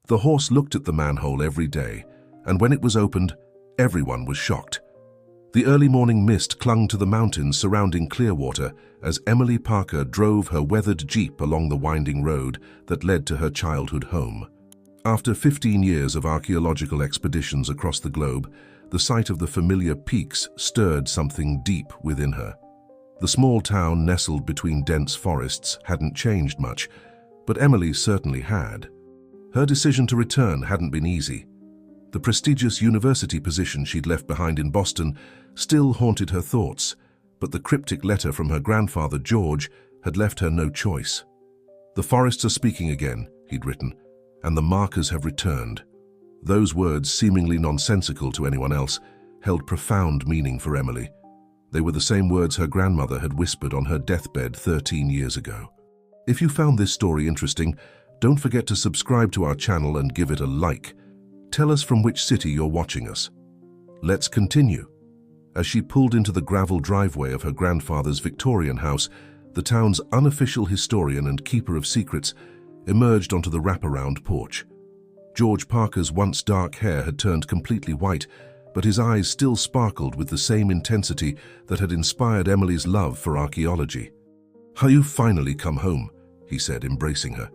The horse looked at the manhole every day, and when it was opened, everyone was shocked. The early morning mist clung to the mountains surrounding Clearwater as Emily Parker drove her weathered Jeep along the winding road that led to her childhood home. After 15 years of archaeological expeditions across the globe, the sight of the familiar peaks stirred something deep within her. The small town nestled between dense forests hadn't changed much, but Emily certainly had. Her decision to return hadn't been easy. The prestigious university position she'd left behind in Boston still haunted her thoughts, but the cryptic letter from her grandfather George had left her no choice. "The forests are speaking again," he'd written, "and the markers have returned." Those words, seemingly nonsensical to anyone else, held profound meaning for Emily. They were the same words her grandmother had whispered on her deathbed 13 years ago. If you found this story interesting, don't forget to subscribe to our channel and give it a like. Tell us from which city you're watching us. Let's continue. As she pulled into the gravel driveway of her grandfather's Victorian house, the town's unofficial historian and keeper of secrets emerged onto the wraparound porch. George Parker's once dark hair had turned completely white, but his eyes still sparkled with the same intensity that had inspired Emily's love for archaeology. "You've finally come home," he said, embracing her.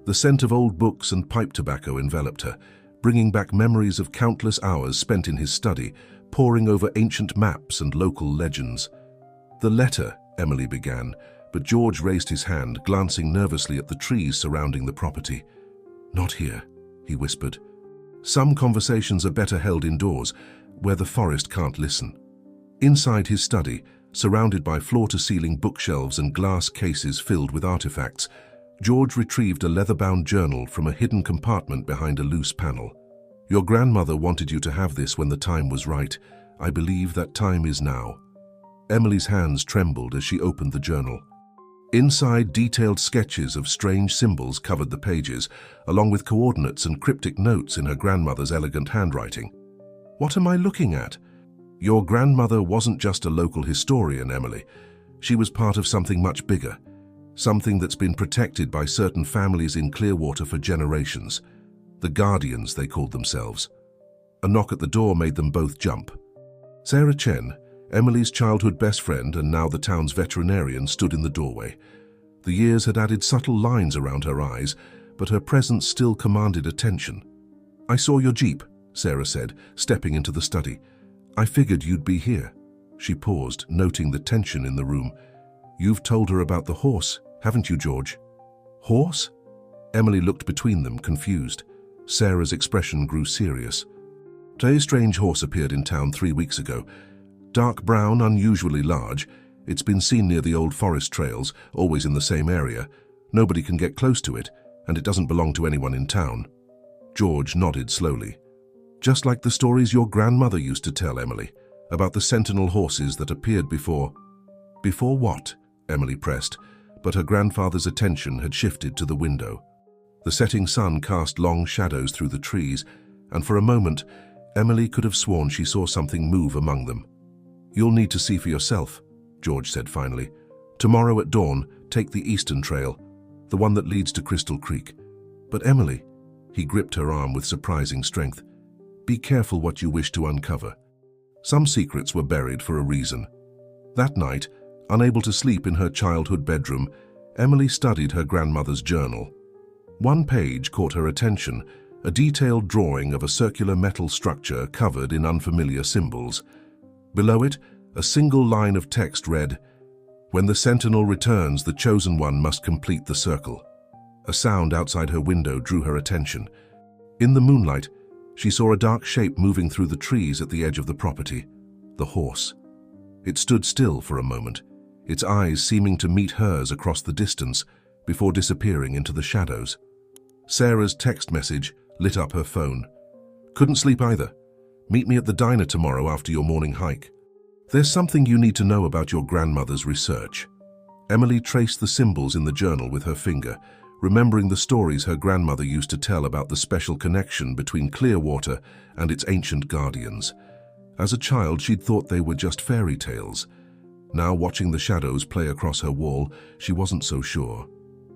The scent of old books and pipe tobacco enveloped her, bringing back memories of countless hours spent in his study, poring over ancient maps and local legends. "The letter," Emily began, but George raised his hand, glancing nervously at the trees surrounding the property. "Not here," he whispered. "Some conversations are better held indoors, where the forest can't listen." Inside his study, surrounded by floor-to-ceiling bookshelves and glass cases filled with artifacts, George retrieved a leather-bound journal from a hidden compartment behind a loose panel. "Your grandmother wanted you to have this when the time was right. I believe that time is now." Emily's hands trembled as she opened the journal. Inside, detailed sketches of strange symbols covered the pages, along with coordinates and cryptic notes in her grandmother's elegant handwriting. "What am I looking at?" "Your grandmother wasn't just a local historian, Emily. She was part of something much bigger, something that's been protected by certain families in Clearwater for generations. The Guardians, they called themselves." A knock at the door made them both jump. Sarah Chen, Emily's childhood best friend and now the town's veterinarian, stood in the doorway. The years had added subtle lines around her eyes, but her presence still commanded attention. "I saw your Jeep," Sarah said, stepping into the study. "I figured you'd be here." She paused, noting the tension in the room. "You've told her about the horse, haven't you, George?" "Horse?" Emily looked between them, confused. Sarah's expression grew serious. "A strange horse appeared in town 3 weeks ago. Dark brown, unusually large. It's been seen near the old forest trails, always in the same area. Nobody can get close to it, and it doesn't belong to anyone in town." George nodded slowly. "Just like the stories your grandmother used to tell, Emily, about the sentinel horses that appeared before." "Before what?" Emily pressed, but her grandfather's attention had shifted to the window. The setting sun cast long shadows through the trees, and for a moment, Emily could have sworn she saw something move among them. "You'll need to see for yourself," George said finally. "Tomorrow at dawn, take the eastern trail, the one that leads to Crystal Creek." "But Emily," he gripped her arm with surprising strength, "be careful what you wish to uncover. Some secrets were buried for a reason." That night, unable to sleep in her childhood bedroom, Emily studied her grandmother's journal. One page caught her attention, a detailed drawing of a circular metal structure covered in unfamiliar symbols. Below it, a single line of text read, "When the sentinel returns, the chosen one must complete the circle." A sound outside her window drew her attention. In the moonlight, she saw a dark shape moving through the trees at the edge of the property. The horse. It stood still for a moment, its eyes seeming to meet hers across the distance before disappearing into the shadows. Sarah's text message lit up her phone. "Couldn't sleep either. Meet me at the diner tomorrow after your morning hike. There's something you need to know about your grandmother's research." Emily traced the symbols in the journal with her finger, remembering the stories her grandmother used to tell about the special connection between Clearwater and its ancient guardians. As a child, she'd thought they were just fairy tales. Now, watching the shadows play across her wall, she wasn't so sure.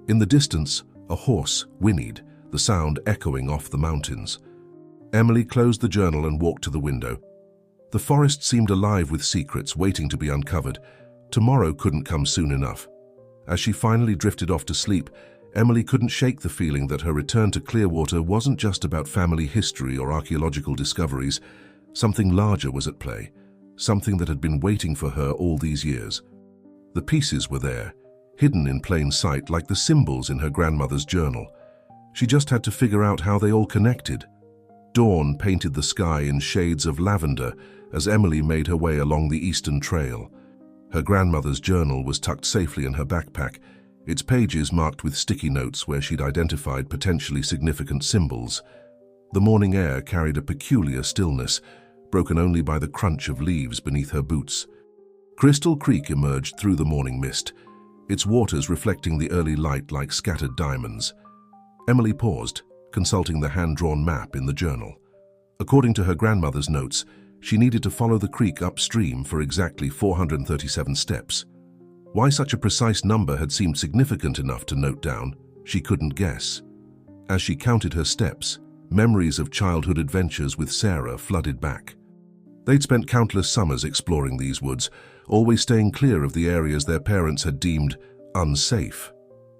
In the distance, a horse whinnied, the sound echoing off the mountains. Emily closed the journal and walked to the window. The forest seemed alive with secrets waiting to be uncovered. Tomorrow couldn't come soon enough. As she finally drifted off to sleep, Emily couldn't shake the feeling that her return to Clearwater wasn't just about family history or archaeological discoveries. Something larger was at play, something that had been waiting for her all these years. The pieces were there, hidden in plain sight like the symbols in her grandmother's journal. She just had to figure out how they all connected. Dawn painted the sky in shades of lavender as Emily made her way along the eastern trail. Her grandmother's journal was tucked safely in her backpack, its pages marked with sticky notes where she'd identified potentially significant symbols. The morning air carried a peculiar stillness, broken only by the crunch of leaves beneath her boots. Crystal Creek emerged through the morning mist, its waters reflecting the early light like scattered diamonds. Emily paused, consulting the hand-drawn map in the journal. According to her grandmother's notes, she needed to follow the creek upstream for exactly 437 steps. Why such a precise number had seemed significant enough to note down, she couldn't guess. As she counted her steps, memories of childhood adventures with Sarah flooded back. They'd spent countless summers exploring these woods, always staying clear of the areas their parents had deemed unsafe.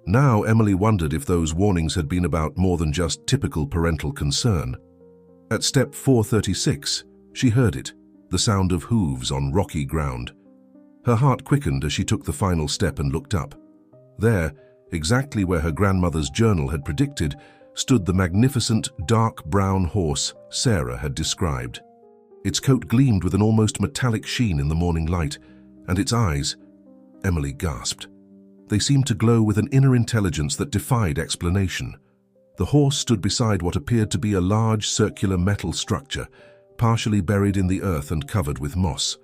Now Emily wondered if those warnings had been about more than just typical parental concern. At step 436, she heard it, the sound of hooves on rocky ground. Her heart quickened as she took the final step and looked up. There, exactly where her grandmother's journal had predicted, stood the magnificent dark brown horse Sarah had described. Its coat gleamed with an almost metallic sheen in the morning light, and its eyes, Emily gasped. They seemed to glow with an inner intelligence that defied explanation. The horse stood beside what appeared to be a large circular metal structure, partially buried in the earth and covered with moss.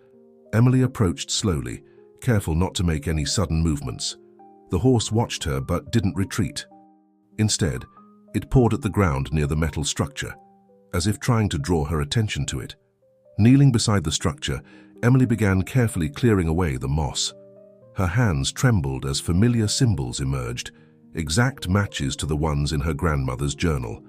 Emily approached slowly, careful not to make any sudden movements. The horse watched her but didn't retreat. Instead, it pawed at the ground near the metal structure, as if trying to draw her attention to it. Kneeling beside the structure, Emily began carefully clearing away the moss. Her hands trembled as familiar symbols emerged, exact matches to the ones in her grandmother's journal.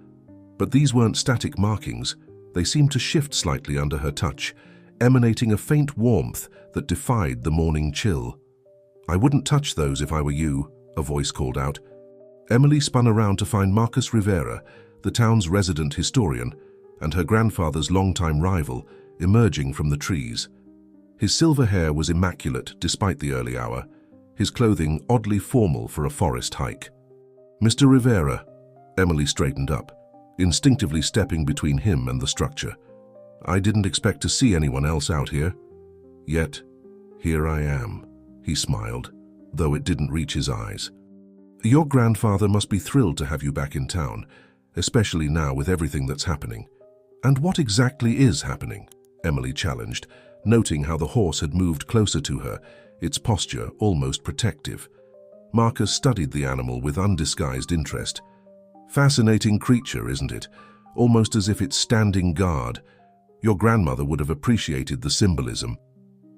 But these weren't static markings. They seemed to shift slightly under her touch, emanating a faint warmth that defied the morning chill. "I wouldn't touch those if I were you," a voice called out. Emily spun around to find Marcus Rivera, the town's resident historian, and her grandfather's longtime rival, emerging from the trees. His silver hair was immaculate despite the early hour, his clothing oddly formal for a forest hike. "Mr. Rivera," Emily straightened up, instinctively stepping between him and the structure. "I didn't expect to see anyone else out here. Yet, here I am," he smiled, though it didn't reach his eyes. "Your grandfather must be thrilled to have you back in town, especially now with everything that's happening." "And what exactly is happening?" Emily challenged, noting how the horse had moved closer to her, its posture almost protective. Marcus studied the animal with undisguised interest. "Fascinating creature, isn't it? Almost as if it's standing guard. Your grandmother would have appreciated the symbolism."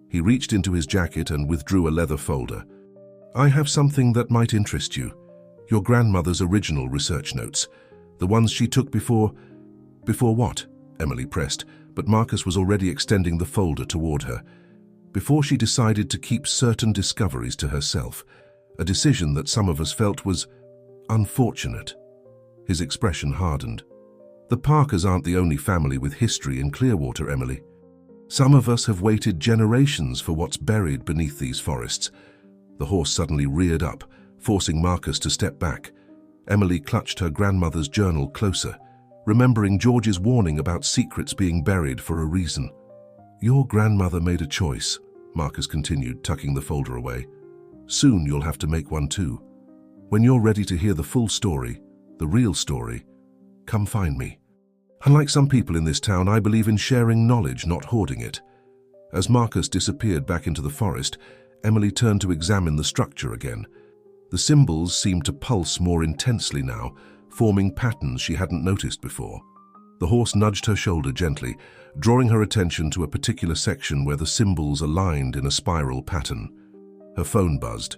He reached into his jacket and withdrew a leather folder. "I have something that might interest you. Your grandmother's original research notes. The ones she took before..." "Before what?" Emily pressed, but Marcus was already extending the folder toward her. "Before she decided to keep certain discoveries to herself, a decision that some of us felt was unfortunate." His expression hardened. "The Parkers aren't the only family with history in Clearwater, Emily. Some of us have waited generations for what's buried beneath these forests." The horse suddenly reared up, forcing Marcus to step back. Emily clutched her grandmother's journal closer, remembering George's warning about secrets being buried for a reason. "Your grandmother made a choice," Marcus continued, tucking the folder away. "Soon you'll have to make one too. When you're ready to hear the full story, the real story, come find me. Unlike some people in this town, I believe in sharing knowledge, not hoarding it." As Marcus disappeared back into the forest, Emily turned to examine the structure again. The symbols seemed to pulse more intensely now, forming patterns she hadn't noticed before. The horse nudged her shoulder gently, drawing her attention to a particular section where the symbols aligned in a spiral pattern. Her phone buzzed.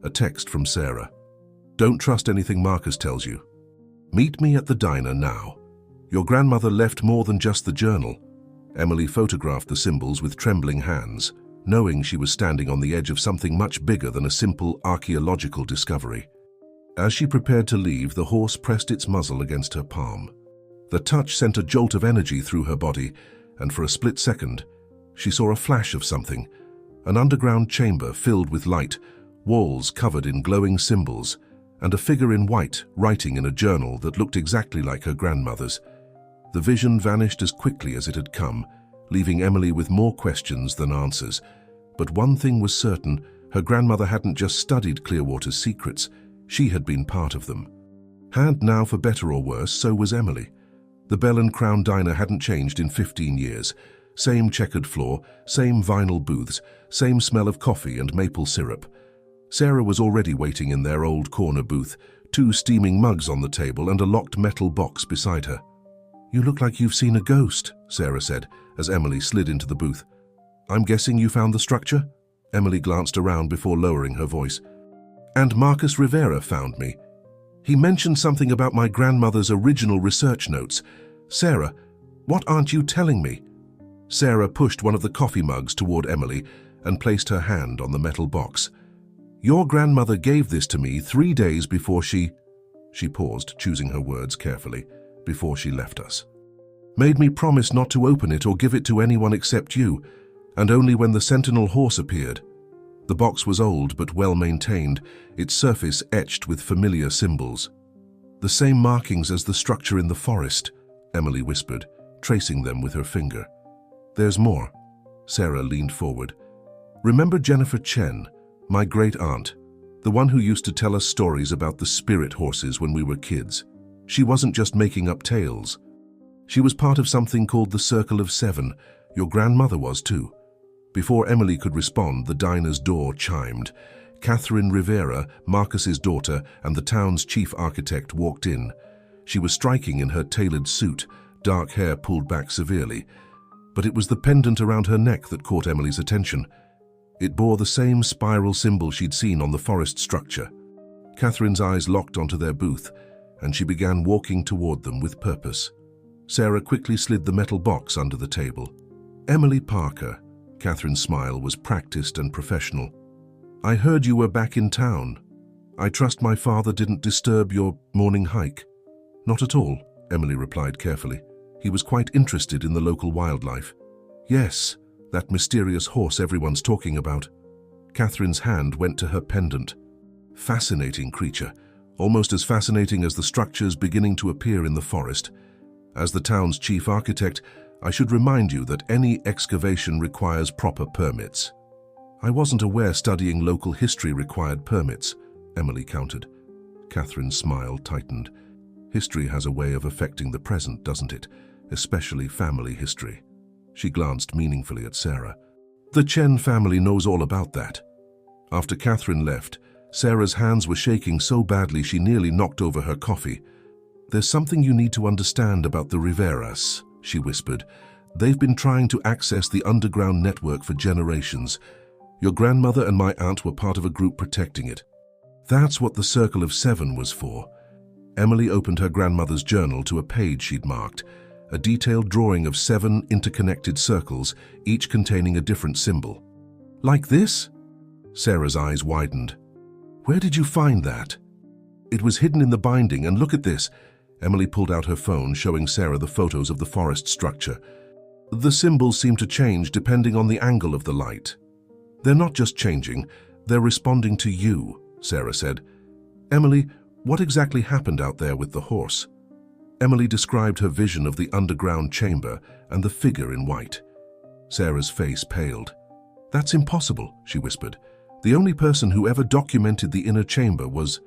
A text from Sarah. "Don't trust anything Marcus tells you." Meet me at the diner now. Your grandmother left more than just the journal. Emily photographed the symbols with trembling hands, knowing she was standing on the edge of something much bigger than a simple archaeological discovery. As she prepared to leave, the horse pressed its muzzle against her palm. The touch sent a jolt of energy through her body, and for a split second, she saw a flash of something, an underground chamber filled with light, walls covered in glowing symbols, and a figure in white writing in a journal that looked exactly like her grandmother's. The vision vanished as quickly as it had come, leaving Emily with more questions than answers. But one thing was certain: her grandmother hadn't just studied Clearwater's secrets, she had been part of them. And now, for better or worse, so was Emily. The Bell and Crown diner hadn't changed in 15 years. Same checkered floor, same vinyl booths, same smell of coffee and maple syrup. Sarah was already waiting in their old corner booth, 2 steaming mugs on the table and a locked metal box beside her. "You look like you've seen a ghost," Sarah said, as Emily slid into the booth. "I'm guessing you found the structure?" Emily glanced around before lowering her voice. "And Marcus Rivera found me. He mentioned something about my grandmother's original research notes. Sarah, what aren't you telling me?" Sarah pushed one of the coffee mugs toward Emily and placed her hand on the metal box. "Your grandmother gave this to me 3 days before she paused, choosing her words carefully, "before she left us. Made me promise not to open it or give it to anyone except you, and only when the sentinel horse appeared." The box was old but well maintained, its surface etched with familiar symbols. "The same markings as the structure in the forest," Emily whispered, tracing them with her finger. "There's more." Sarah leaned forward. "Remember Jennifer Chen, my great-aunt, the one who used to tell us stories about the spirit horses when we were kids? She wasn't just making up tales. She was part of something called the Circle of Seven. Your grandmother was too." Before Emily could respond, the diner's door chimed. Katherine Rivera, Marcus's daughter and the town's chief architect, walked in. She was striking in her tailored suit, dark hair pulled back severely. But it was the pendant around her neck that caught Emily's attention. It bore the same spiral symbol she'd seen on the forest structure. Katherine's eyes locked onto their booth, and she began walking toward them with purpose. Sarah quickly slid the metal box under the table. "Emily Parker." Katherine's smile was practiced and professional. "I heard you were back in town. I trust my father didn't disturb your morning hike." "Not at all," Emily replied carefully. "He was quite interested in the local wildlife." "Yes, that mysterious horse everyone's talking about." Katherine's hand went to her pendant. "Fascinating creature, almost as fascinating as the structures beginning to appear in the forest. As the town's chief architect, I should remind you that any excavation requires proper permits." "I wasn't aware studying local history required permits," Emily countered. Katherine's smile tightened. "History has a way of affecting the present, doesn't it? Especially family history." She glanced meaningfully at Sarah. "The Chen family knows all about that." After Katherine left, Sarah's hands were shaking so badly she nearly knocked over her coffee. "There's something you need to understand about the Riveras," she whispered. "They've been trying to access the underground network for generations. Your grandmother and my aunt were part of a group protecting it. That's what the Circle of Seven was for." Emily opened her grandmother's journal to a page she'd marked, a detailed drawing of 7 interconnected circles, each containing a different symbol. "Like this?" Sarah's eyes widened. "Where did you find that?" "It was hidden in the binding, and look at this." Emily pulled out her phone, showing Sarah the photos of the forest structure. "The symbols seem to change depending on the angle of the light." "They're not just changing, they're responding to you," Sarah said. "Emily, what exactly happened out there with the horse?" Emily described her vision of the underground chamber and the figure in white. Sarah's face paled. "That's impossible," she whispered. "The only person who ever documented the inner chamber was—"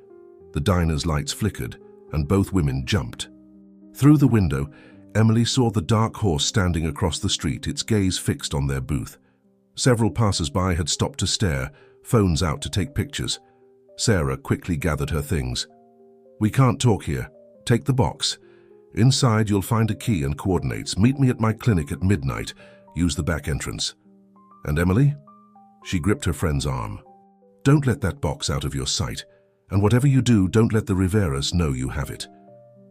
The diner's lights flickered, and both women jumped. Through the window, Emily saw the dark horse standing across the street, its gaze fixed on their booth. Several passers-by had stopped to stare, phones out to take pictures. Sarah quickly gathered her things. "We can't talk here. Take the box. Inside you'll find a key and coordinates. Meet me at my clinic at midnight. Use the back entrance." "And Emily?" She gripped her friend's arm. "Don't let that box out of your sight. And whatever you do, don't let the Riveras know you have it."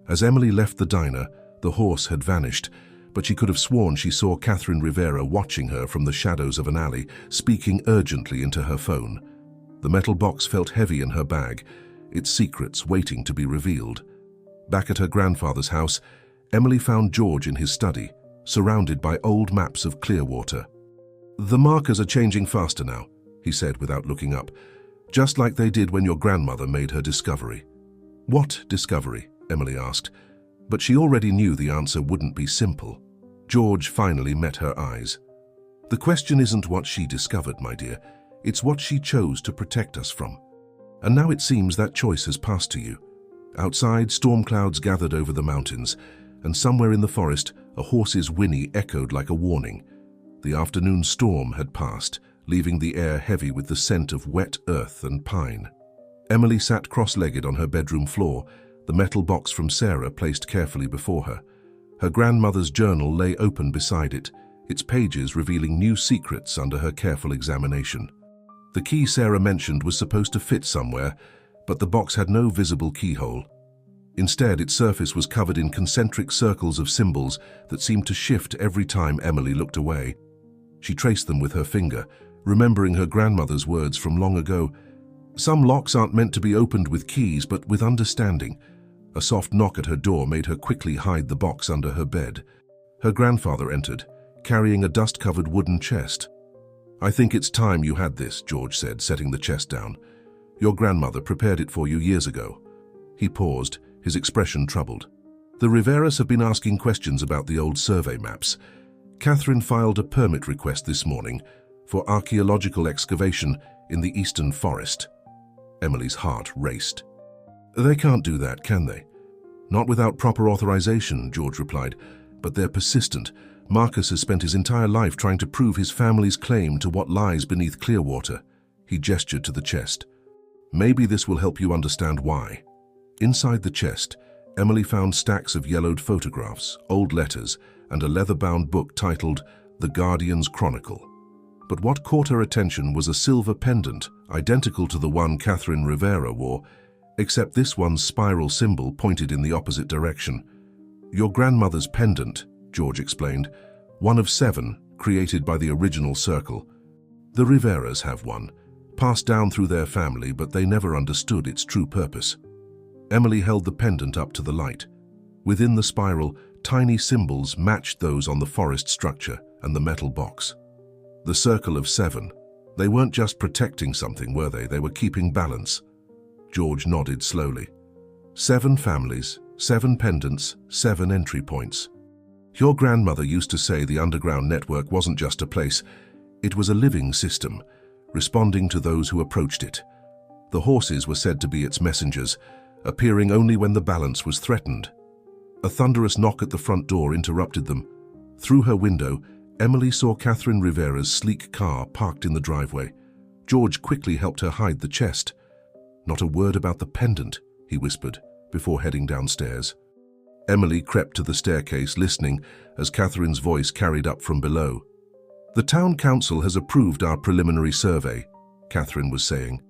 As Emily left the diner, the horse had vanished, but she could have sworn she saw Katherine Rivera watching her from the shadows of an alley, speaking urgently into her phone. The metal box felt heavy in her bag, its secrets waiting to be revealed. Back at her grandfather's house, Emily found George in his study, surrounded by old maps of Clearwater. "The markers are changing faster now," he said without looking up, "just like they did when your grandmother made her discovery." "What discovery?" Emily asked, but she already knew the answer wouldn't be simple. George finally met her eyes. "The question isn't what she discovered, my dear. It's what she chose to protect us from. And now it seems that choice has passed to you." Outside, storm clouds gathered over the mountains, and somewhere in the forest, a horse's whinny echoed like a warning. The afternoon storm had passed, leaving the air heavy with the scent of wet earth and pine. Emily sat cross-legged on her bedroom floor, the metal box from Sarah placed carefully before her. Her grandmother's journal lay open beside it, its pages revealing new secrets under her careful examination. The key Sarah mentioned was supposed to fit somewhere, but the box had no visible keyhole. Instead, its surface was covered in concentric circles of symbols that seemed to shift every time Emily looked away. She traced them with her finger, remembering her grandmother's words from long ago. "Some locks aren't meant to be opened with keys, but with understanding." A soft knock at her door made her quickly hide the box under her bed. Her grandfather entered, carrying a dust-covered wooden chest. "I think it's time you had this," George said, setting the chest down. "Your grandmother prepared it for you years ago." He paused, his expression troubled. "The Riveras have been asking questions about the old survey maps. Katherine filed a permit request this morning for archaeological excavation in the eastern forest." Emily's heart raced. "They can't do that, can they?" "Not without proper authorization," George replied, "but they're persistent. Marcus has spent his entire life trying to prove his family's claim to what lies beneath Clearwater." He gestured to the chest. "Maybe this will help you understand why." Inside the chest, Emily found stacks of yellowed photographs, old letters, and a leather-bound book titled The Guardian's Chronicle. But what caught her attention was a silver pendant, identical to the one Katherine Rivera wore, except this one's spiral symbol pointed in the opposite direction. "Your grandmother's pendant," George explained, "one of 7, created by the original circle. The Riveras have one, passed down through their family, but they never understood its true purpose." Emily held the pendant up to the light. Within the spiral, tiny symbols matched those on the forest structure and the metal box. The circle of 7. They weren't just protecting something, were they? They were keeping balance. George nodded slowly. 7 families, 7 pendants, 7 entry points. Your grandmother used to say the underground network wasn't just a place, it was a living system, responding to those who approached it. The horses were said to be its messengers, appearing only when the balance was threatened. A thunderous knock at the front door interrupted them. Through her window, Emily saw Katherine Rivera's sleek car parked in the driveway. George quickly helped her hide the chest. "Not a word about the pendant," he whispered, before heading downstairs. Emily crept to the staircase, listening as Katherine's voice carried up from below. "The town council has approved our preliminary survey," Katherine was saying.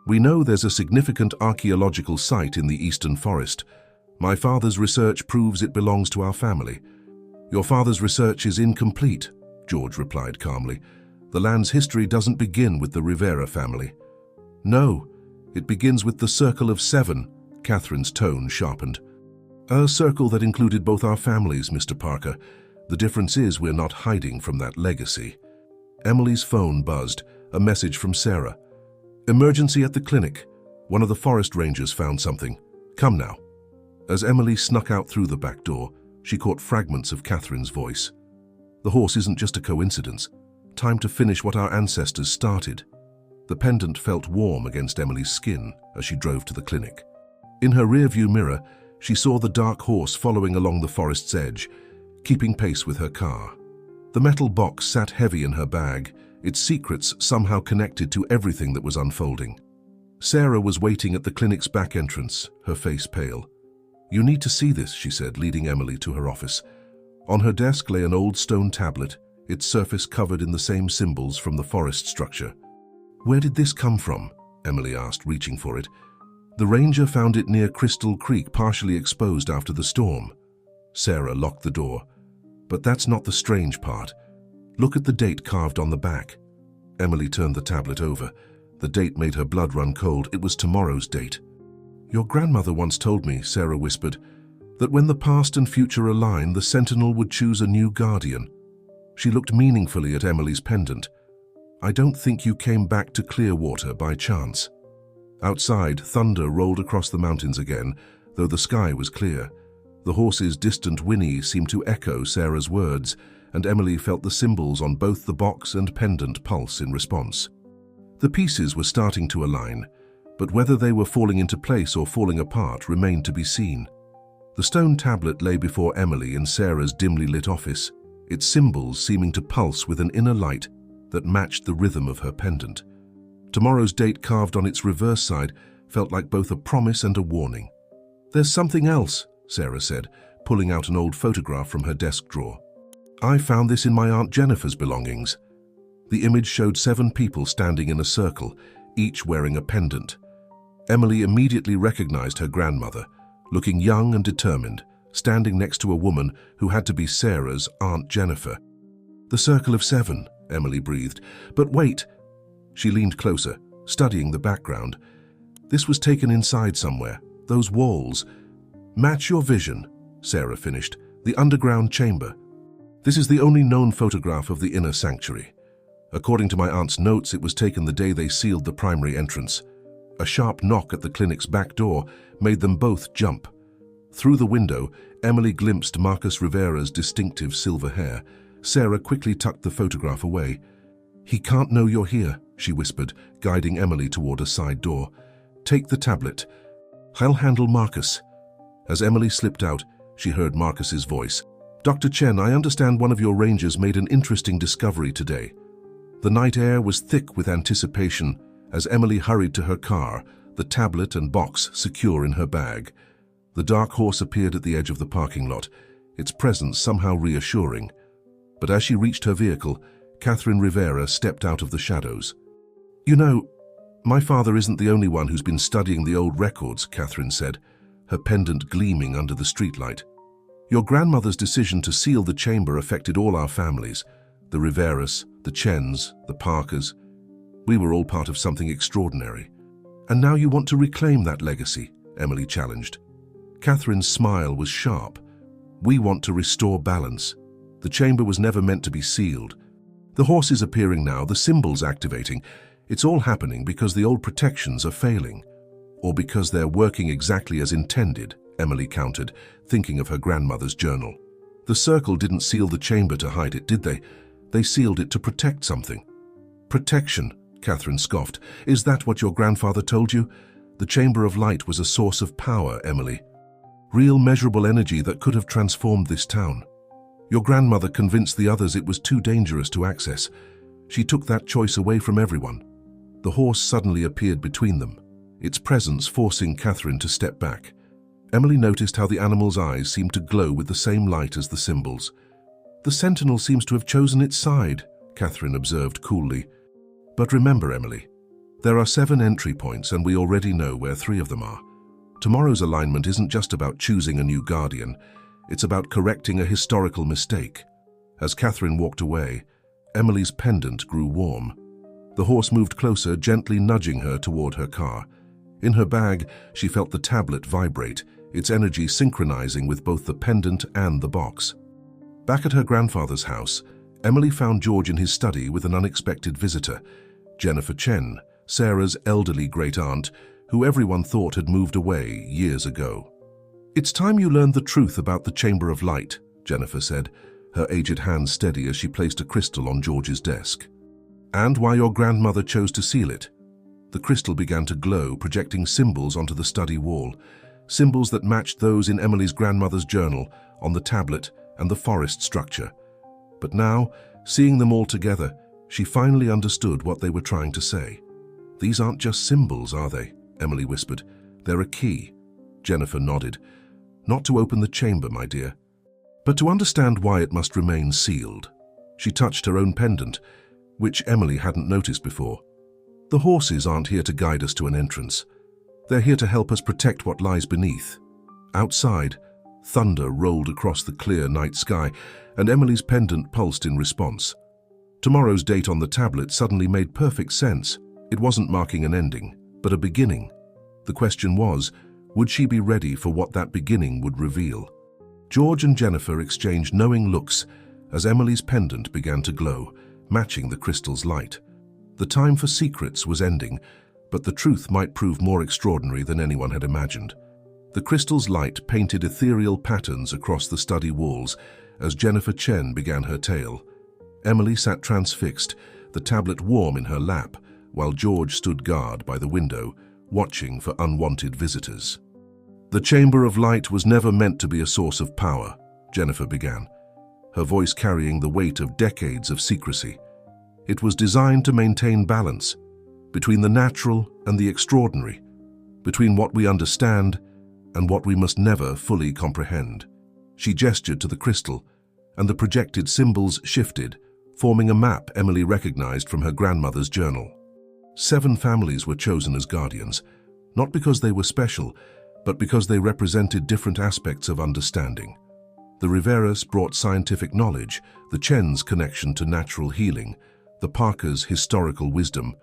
"We know there's a significant archaeological site in the eastern forest. My father's research proves it belongs to our family." "Your father's research is incomplete," George replied calmly. "The land's history doesn't begin with the Rivera family." "No, it begins with the Circle of 7, Katherine's tone sharpened. "A circle that included both our families, Mr. Parker. The difference is we're not hiding from that legacy." Emily's phone buzzed, a message from Sarah. "Emergency at the clinic. One of the forest rangers found something. Come now." As Emily snuck out through the back door, she caught fragments of Katherine's voice. "The horse isn't just a coincidence. Time to finish what our ancestors started." The pendant felt warm against Emily's skin as she drove to the clinic. In her rearview mirror, she saw the dark horse following along the forest's edge, keeping pace with her car. The metal box sat heavy in her bag, its secrets somehow connected to everything that was unfolding. Sarah was waiting at the clinic's back entrance, her face pale. "You need to see this," she said, leading Emily to her office. On her desk lay an old stone tablet, its surface covered in the same symbols from the forest structure. "Where did this come from?" Emily asked, reaching for it. The ranger found it near Crystal Creek, partially exposed after the storm. Sarah locked the door. But that's not the strange part. Look at the date carved on the back. Emily turned the tablet over. The date made her blood run cold. It was tomorrow's date. Your grandmother once told me, Sarah whispered, that when the past and future align, the sentinel would choose a new guardian. She looked meaningfully at Emily's pendant. I don't think you came back to Clearwater by chance. Outside, thunder rolled across the mountains again, though the sky was clear. The horse's distant whinny seemed to echo Sarah's words, and Emily felt the symbols on both the box and pendant pulse in response. The pieces were starting to align, but whether they were falling into place or falling apart remained to be seen. The stone tablet lay before Emily in Sarah's dimly lit office, its symbols seeming to pulse with an inner light that matched the rhythm of her pendant. Tomorrow's date carved on its reverse side felt like both a promise and a warning. There's something else, Sarah said, pulling out an old photograph from her desk drawer. I found this in my Aunt Jennifer's belongings. The image showed 7 people standing in a circle, each wearing a pendant. Emily immediately recognized her grandmother, looking young and determined, standing next to a woman who had to be Sarah's Aunt Jennifer. The circle of 7, Emily breathed. But wait! She leaned closer, studying the background. This was taken inside somewhere. Those walls. Match your vision, Sarah finished. The underground chamber. This is the only known photograph of the inner sanctuary. According to my aunt's notes, it was taken the day they sealed the primary entrance. A sharp knock at the clinic's back door made them both jump. Through the window, Emily glimpsed Marcus Rivera's distinctive silver hair. Sarah quickly tucked the photograph away. He can't know you're here, she whispered, guiding Emily toward a side door. Take the tablet. I'll handle Marcus. As Emily slipped out, she heard Marcus's voice. Dr. Chen, I understand one of your rangers made an interesting discovery today. The night air was thick with anticipation as Emily hurried to her car, the tablet and box secure in her bag. The dark horse appeared at the edge of the parking lot, its presence somehow reassuring. But as she reached her vehicle, Katherine Rivera stepped out of the shadows. You know, my father isn't the only one who's been studying the old records, Katherine said, her pendant gleaming under the streetlight. Your grandmother's decision to seal the chamber affected all our families, the Riveras, the Chens, the Parkers. We were all part of something extraordinary. And now you want to reclaim that legacy, Emily challenged. Katherine's smile was sharp. We want to restore balance. The chamber was never meant to be sealed. The horse is appearing now, the symbols activating. It's all happening because the old protections are failing. Or because they're working exactly as intended, Emily countered, thinking of her grandmother's journal. The circle didn't seal the chamber to hide it, did they? They sealed it to protect something. Protection, Katherine scoffed. Is that what your grandfather told you? The Chamber of Light was a source of power, Emily. Real measurable energy that could have transformed this town. Your grandmother convinced the others it was too dangerous to access. She took that choice away from everyone. The horse suddenly appeared between them, its presence forcing Katherine to step back. Emily noticed how the animal's eyes seemed to glow with the same light as the symbols. The sentinel seems to have chosen its side, Katherine observed coolly. But remember, Emily, there are 7 entry points and we already know where 3 of them are. Tomorrow's alignment isn't just about choosing a new guardian, it's about correcting a historical mistake. As Katherine walked away, Emily's pendant grew warm. The horse moved closer, gently nudging her toward her car. In her bag, she felt the tablet vibrate, its energy synchronizing with both the pendant and the box. Back at her grandfather's house, Emily found George in his study with an unexpected visitor, Jennifer Chen, Sarah's elderly great-aunt, who everyone thought had moved away years ago. It's time you learned the truth about the Chamber of Light, Jennifer said, her aged hands steady as she placed a crystal on George's desk. And why your grandmother chose to seal it. The crystal began to glow, projecting symbols onto the study wall, symbols that matched those in Emily's grandmother's journal, on the tablet and the forest structure. But now, seeing them all together, she finally understood what they were trying to say. These aren't just symbols, are they? Emily whispered. They're a key. Jennifer nodded. Not to open the chamber, my dear, but to understand why it must remain sealed. She touched her own pendant, which Emily hadn't noticed before. The horses aren't here to guide us to an entrance. They're here to help us protect what lies beneath. Outside, thunder rolled across the clear night sky, and Emily's pendant pulsed in response. Tomorrow's date on the tablet suddenly made perfect sense. It wasn't marking an ending, but a beginning. The question was, would she be ready for what that beginning would reveal? George and Jennifer exchanged knowing looks as Emily's pendant began to glow, matching the crystal's light. The time for secrets was ending, but the truth might prove more extraordinary than anyone had imagined. The crystal's light painted ethereal patterns across the study walls as Jennifer Chen began her tale. Emily sat transfixed, the tablet warm in her lap, while George stood guard by the window, watching for unwanted visitors. The Chamber of Light was never meant to be a source of power, Jennifer began, her voice carrying the weight of decades of secrecy. It was designed to maintain balance between the natural and the extraordinary, between what we understand and what we must never fully comprehend. She gestured to the crystal, and the projected symbols shifted, forming a map Emily recognized from her grandmother's journal. 7 families were chosen as guardians, not because they were special, but because they represented different aspects of understanding. The Riveras brought scientific knowledge, the Chen's connection to natural healing, the Parkers' historical wisdom.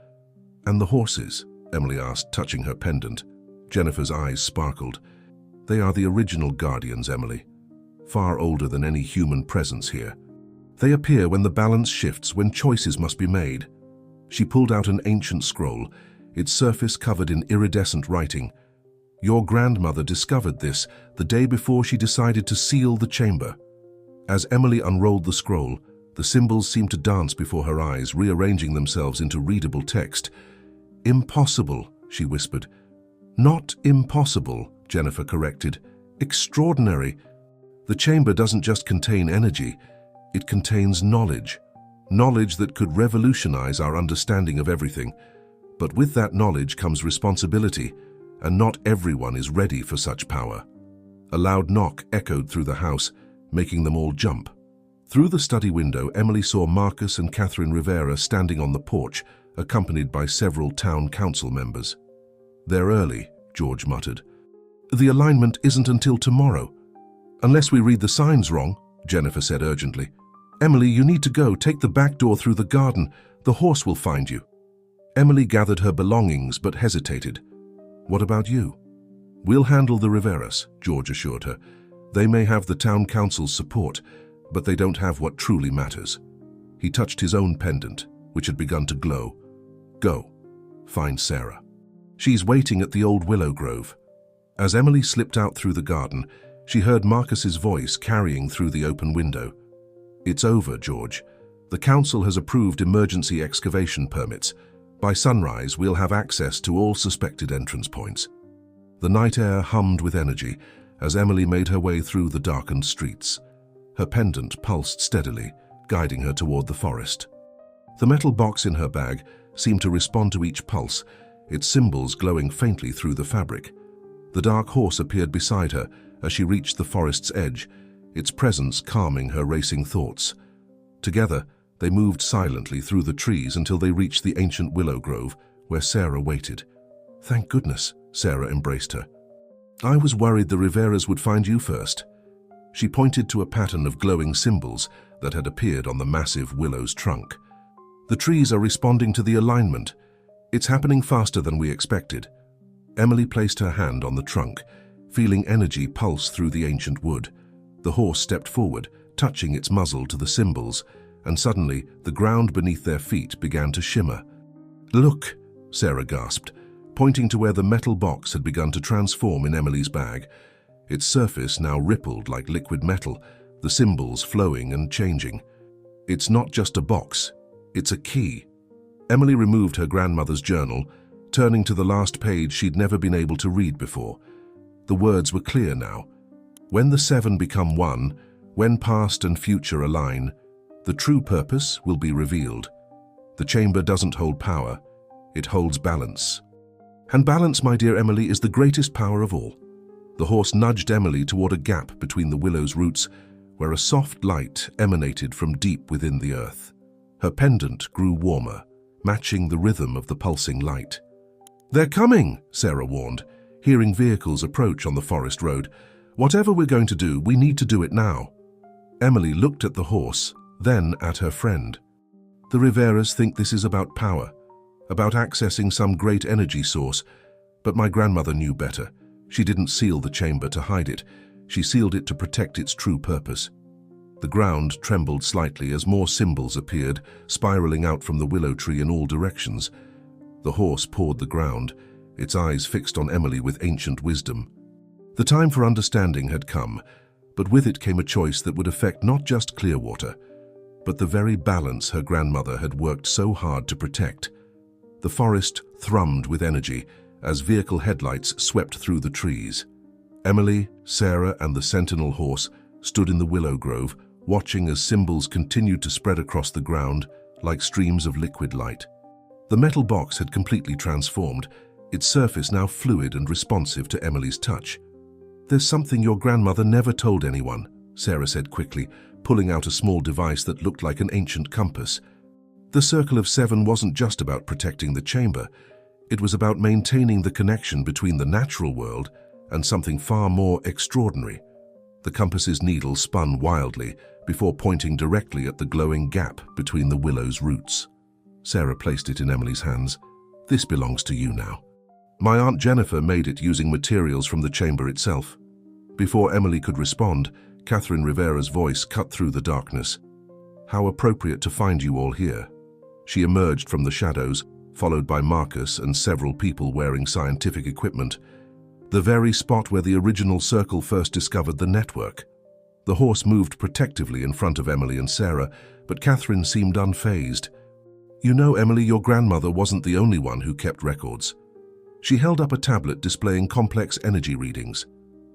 And the horses? Emily asked, touching her pendant. Jennifer's eyes sparkled. They are the original guardians, Emily, far older than any human presence here. They appear when the balance shifts, when choices must be made. She pulled out an ancient scroll, its surface covered in iridescent writing. Your grandmother discovered this the day before she decided to seal the chamber. As Emily unrolled the scroll, the symbols seemed to dance before her eyes, rearranging themselves into readable text. Impossible, she whispered. Not impossible, Jennifer corrected. Extraordinary. The chamber doesn't just contain energy, it contains knowledge. Knowledge that could revolutionize our understanding of everything. But with that knowledge comes responsibility, and not everyone is ready for such power. A loud knock echoed through the house, making them all jump. Through the study window, Emily saw Marcus and Katherine Rivera standing on the porch, accompanied by several town council members. They're early, George muttered. The alignment isn't until tomorrow. Unless we read the signs wrong, Jennifer said urgently. Emily, you need to go. Take the back door through the garden. The horse will find you. Emily gathered her belongings but hesitated. What about you? We'll handle the Riveras, George assured her. They may have the town council's support, but they don't have what truly matters. He touched his own pendant, which had begun to glow. Go. Find Sarah. She's waiting at the old willow grove. As Emily slipped out through the garden, she heard Marcus's voice carrying through the open window. It's over, George. The council has approved emergency excavation permits. By sunrise, we'll have access to all suspected entrance points. The night air hummed with energy as Emily made her way through the darkened streets. Her pendant pulsed steadily, guiding her toward the forest. The metal box in her bag seemed to respond to each pulse, its symbols glowing faintly through the fabric. The dark horse appeared beside her as she reached the forest's edge, its presence calming her racing thoughts. Together, they moved silently through the trees until they reached the ancient willow grove, where Sarah waited. Thank goodness, Sarah embraced her. I was worried the Riveras would find you first. She pointed to a pattern of glowing symbols that had appeared on the massive willow's trunk. The trees are responding to the alignment. It's happening faster than we expected. Emily placed her hand on the trunk, feeling energy pulse through the ancient wood. The horse stepped forward, touching its muzzle to the symbols, and suddenly the ground beneath their feet began to shimmer. Look, Sarah gasped, pointing to where the metal box had begun to transform in Emily's bag. Its surface now rippled like liquid metal, the symbols flowing and changing. It's not just a box, it's a key. Emily removed her grandmother's journal, turning to the last page she'd never been able to read before. The words were clear now. When the 7 become one, when past and future align, the true purpose will be revealed. The chamber doesn't hold power, it holds balance. And balance, my dear Emily, is the greatest power of all. The horse nudged Emily toward a gap between the willow's roots, where a soft light emanated from deep within the earth. Her pendant grew warmer, matching the rhythm of the pulsing light. They're coming, Sarah warned. hearing vehicles approach on the forest road. "Whatever we're going to do, we need to do it now." Emily looked at the horse, then at her friend. "The Riveras think this is about power, about accessing some great energy source, but my grandmother knew better. She didn't seal the chamber to hide it. She sealed it to protect its true purpose." The ground trembled slightly as more symbols appeared, spiraling out from the willow tree in all directions. The horse pawed the ground, its eyes fixed on Emily with ancient wisdom. The time for understanding had come, but with it came a choice that would affect not just Clearwater, but the very balance her grandmother had worked so hard to protect. The forest thrummed with energy as vehicle headlights swept through the trees. Emily, Sarah, and the sentinel horse stood in the willow grove, watching as symbols continued to spread across the ground like streams of liquid light. The metal box had completely transformed, its surface now fluid and responsive to Emily's touch. "There's something your grandmother never told anyone," Sarah said quickly, pulling out a small device that looked like an ancient compass. The Circle of Seven wasn't just about protecting the chamber. It was about maintaining the connection between the natural world and something far more extraordinary. The compass's needle spun wildly before pointing directly at the glowing gap between the willow's roots. Sarah placed it in Emily's hands. "This belongs to you now." "My Aunt Jennifer made it using materials from the chamber itself." Before Emily could respond, Katherine Rivera's voice cut through the darkness. "How appropriate to find you all here." She emerged from the shadows, followed by Marcus and several people wearing scientific equipment. The very spot where the original circle first discovered the network. The horse moved protectively in front of Emily and Sarah, but Katherine seemed unfazed. "You know, Emily, your grandmother wasn't the only one who kept records." She held up a tablet displaying complex energy readings.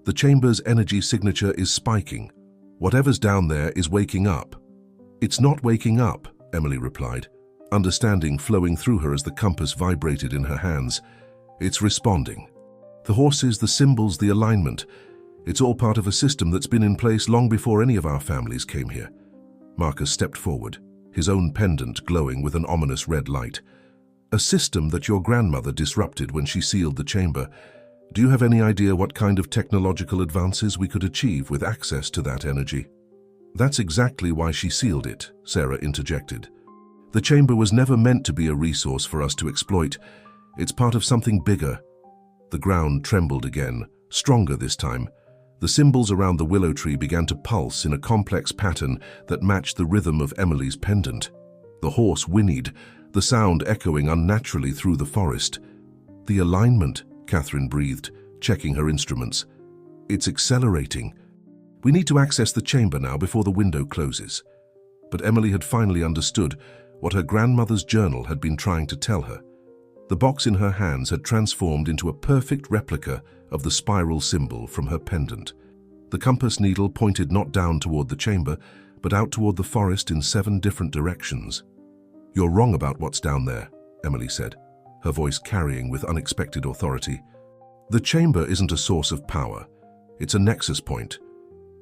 "The chamber's energy signature is spiking. Whatever's down there is waking up." "It's not waking up," Emily replied, understanding flowing through her as the compass vibrated in her hands. "It's responding. The horses, the symbols, the alignment. It's all part of a system that's been in place long before any of our families came here." Marcus stepped forward, his own pendant glowing with an ominous red light. "A system that your grandmother disrupted when she sealed the chamber. Do you have any idea what kind of technological advances we could achieve with access to that energy?" "That's exactly why she sealed it," Sarah interjected. "The chamber was never meant to be a resource for us to exploit. It's part of something bigger." The ground trembled again, stronger this time. The symbols around the willow tree began to pulse in a complex pattern that matched the rhythm of Emily's pendant. The horse whinnied, the sound echoing unnaturally through the forest. "The alignment," Katherine breathed, checking her instruments. "It's accelerating. We need to access the chamber now before the window closes." But Emily had finally understood what her grandmother's journal had been trying to tell her. The box in her hands had transformed into a perfect replica of the spiral symbol from her pendant. The compass needle pointed not down toward the chamber, but out toward the forest in 7 different directions. "You're wrong about what's down there," Emily said, her voice carrying with unexpected authority. "The chamber isn't a source of power. It's a nexus point.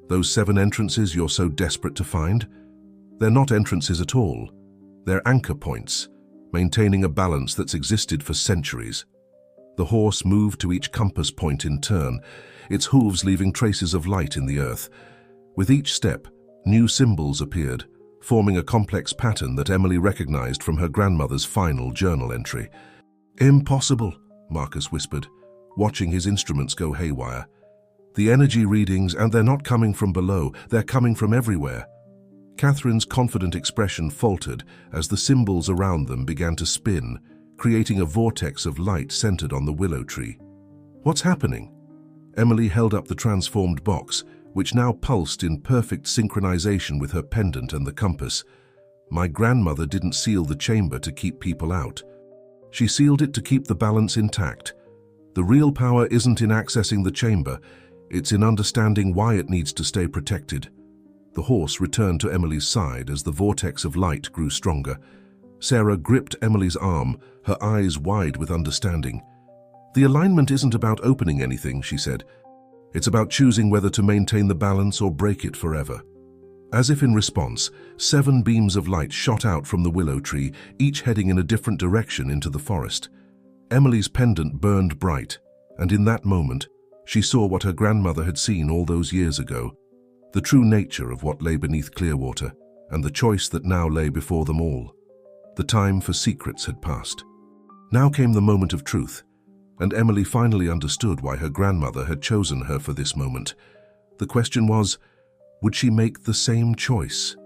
Those 7 entrances you're so desperate to find, they're not entrances at all. They're anchor points, maintaining a balance that's existed for centuries." The horse moved to each compass point in turn, its hooves leaving traces of light in the earth. With each step, new symbols appeared, forming a complex pattern that Emily recognized from her grandmother's final journal entry. "Impossible," Marcus whispered, watching his instruments go haywire. "The energy readings, and they're not coming from below, they're coming from everywhere." Katherine's confident expression faltered as the symbols around them began to spin, creating a vortex of light centered on the willow tree. "What's happening?" Emily held up the transformed box, which now pulsed in perfect synchronization with her pendant and the compass. "My grandmother didn't seal the chamber to keep people out. She sealed it to keep the balance intact. The real power isn't in accessing the chamber, it's in understanding why it needs to stay protected." The horse returned to Emily's side as the vortex of light grew stronger. Sarah gripped Emily's arm, her eyes wide with understanding. "The alignment isn't about opening anything," she said. "It's about choosing whether to maintain the balance or break it forever." As if in response, 7 beams of light shot out from the willow tree, each heading in a different direction into the forest. Emily's pendant burned bright, And in that moment, she saw what her grandmother had seen all those years ago, the true nature of what lay beneath Clearwater, and the choice that now lay before them all. The time for secrets had passed. Now came the moment of truth, and Emily finally understood why her grandmother had chosen her for this moment. The question was, would she make the same choice?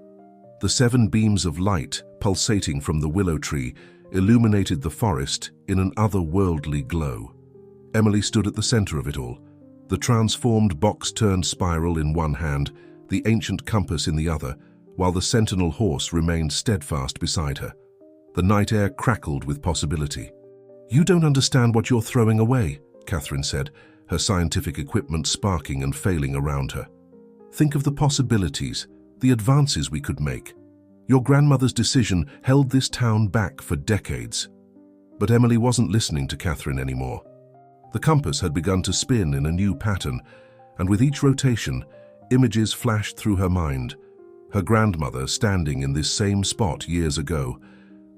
The 7 beams of light pulsating from the willow tree illuminated the forest in an otherworldly glow. Emily stood at the center of it all, the transformed box-turned spiral in one hand, the ancient compass in the other, while the sentinel horse remained steadfast beside her. The night air crackled with possibility. "You don't understand what you're throwing away," Katherine said, her scientific equipment sparking and failing around her. "Think of the possibilities, the advances we could make. Your grandmother's decision held this town back for decades." But Emily wasn't listening to Katherine anymore. The compass had begun to spin in a new pattern, and with each rotation, images flashed through her mind. Her grandmother standing in this same spot years ago,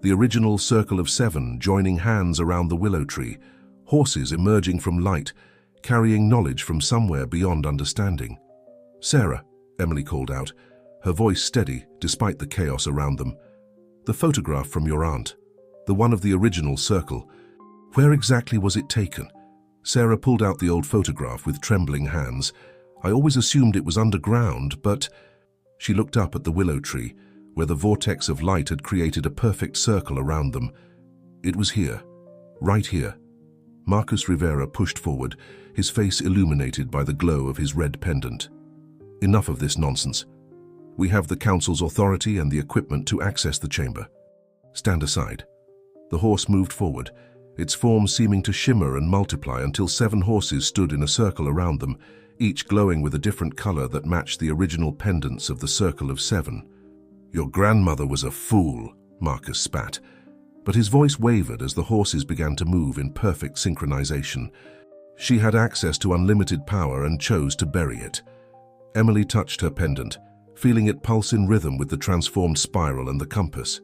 the original circle of 7 joining hands around the willow tree, horses emerging from light, carrying knowledge from somewhere beyond understanding. "Sarah," Emily called out, her voice steady despite the chaos around them. "The photograph from your aunt, the one of the original circle, where exactly was it taken?" Sarah pulled out the old photograph with trembling hands. "I always assumed it was underground, but—" She looked up at the willow tree, where the vortex of light had created a perfect circle around them. "It was here, right here." Marcus Rivera pushed forward, his face illuminated by the glow of his red pendant. "Enough of this nonsense. We have the council's authority and the equipment to access the chamber. Stand aside." The horse moved forward, its form seeming to shimmer and multiply until 7 horses stood in a circle around them, each glowing with a different color that matched the original pendants of the circle of 7. "Your grandmother was a fool," Marcus spat, but his voice wavered as the horses began to move in perfect synchronization. She had access to unlimited power and chose to bury it. Emily touched her pendant, feeling it pulse in rhythm with the transformed spiral and the compass.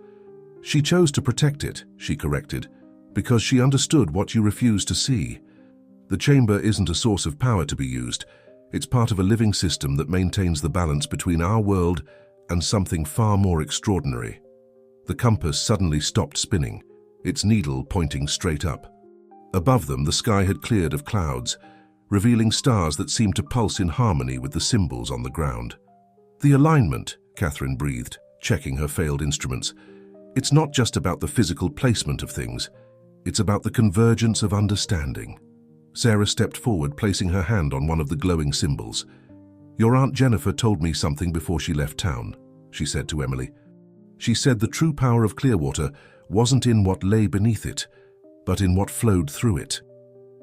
"She chose to protect it," she corrected, "because she understood what you refused to see. The chamber isn't a source of power to be used. It's part of a living system that maintains the balance between our world and something far more extraordinary." The compass suddenly stopped spinning, its needle pointing straight up. Above them, the sky had cleared of clouds, revealing stars that seemed to pulse in harmony with the symbols on the ground. "The alignment," Katherine breathed, checking her failed instruments. "It's not just about the physical placement of things. It's about the convergence of understanding." Sarah stepped forward, placing her hand on one of the glowing symbols. "Your Aunt Jennifer told me something before she left town," she said to Emily. "She said the true power of Clearwater wasn't in what lay beneath it, but in what flowed through it."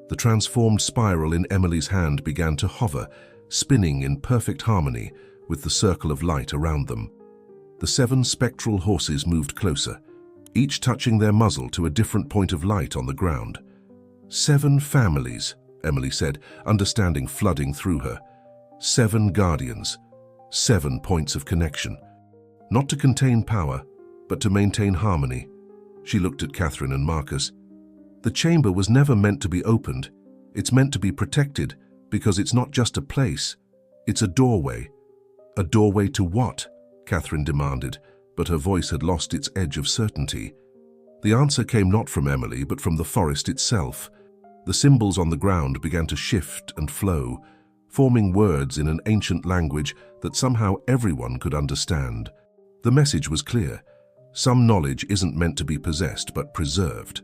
The transformed spiral in Emily's hand began to hover, spinning in perfect harmony with the circle of light around them. The 7 spectral horses moved closer, each touching their muzzle to a different point of light on the ground. "7 families," Emily said, understanding flooding through her. 7 guardians, 7 points of connection. Not to contain power, but to maintain harmony. She looked at Katherine and Marcus. "The chamber was never meant to be opened. It's meant to be protected, because it's not just a place. It's a doorway." "A doorway to what?" Katherine demanded, but her voice had lost its edge of certainty. The answer came not from Emily, but from the forest itself. The symbols on the ground began to shift and flow, forming words in an ancient language that somehow everyone could understand. The message was clear. Some knowledge isn't meant to be possessed, but preserved.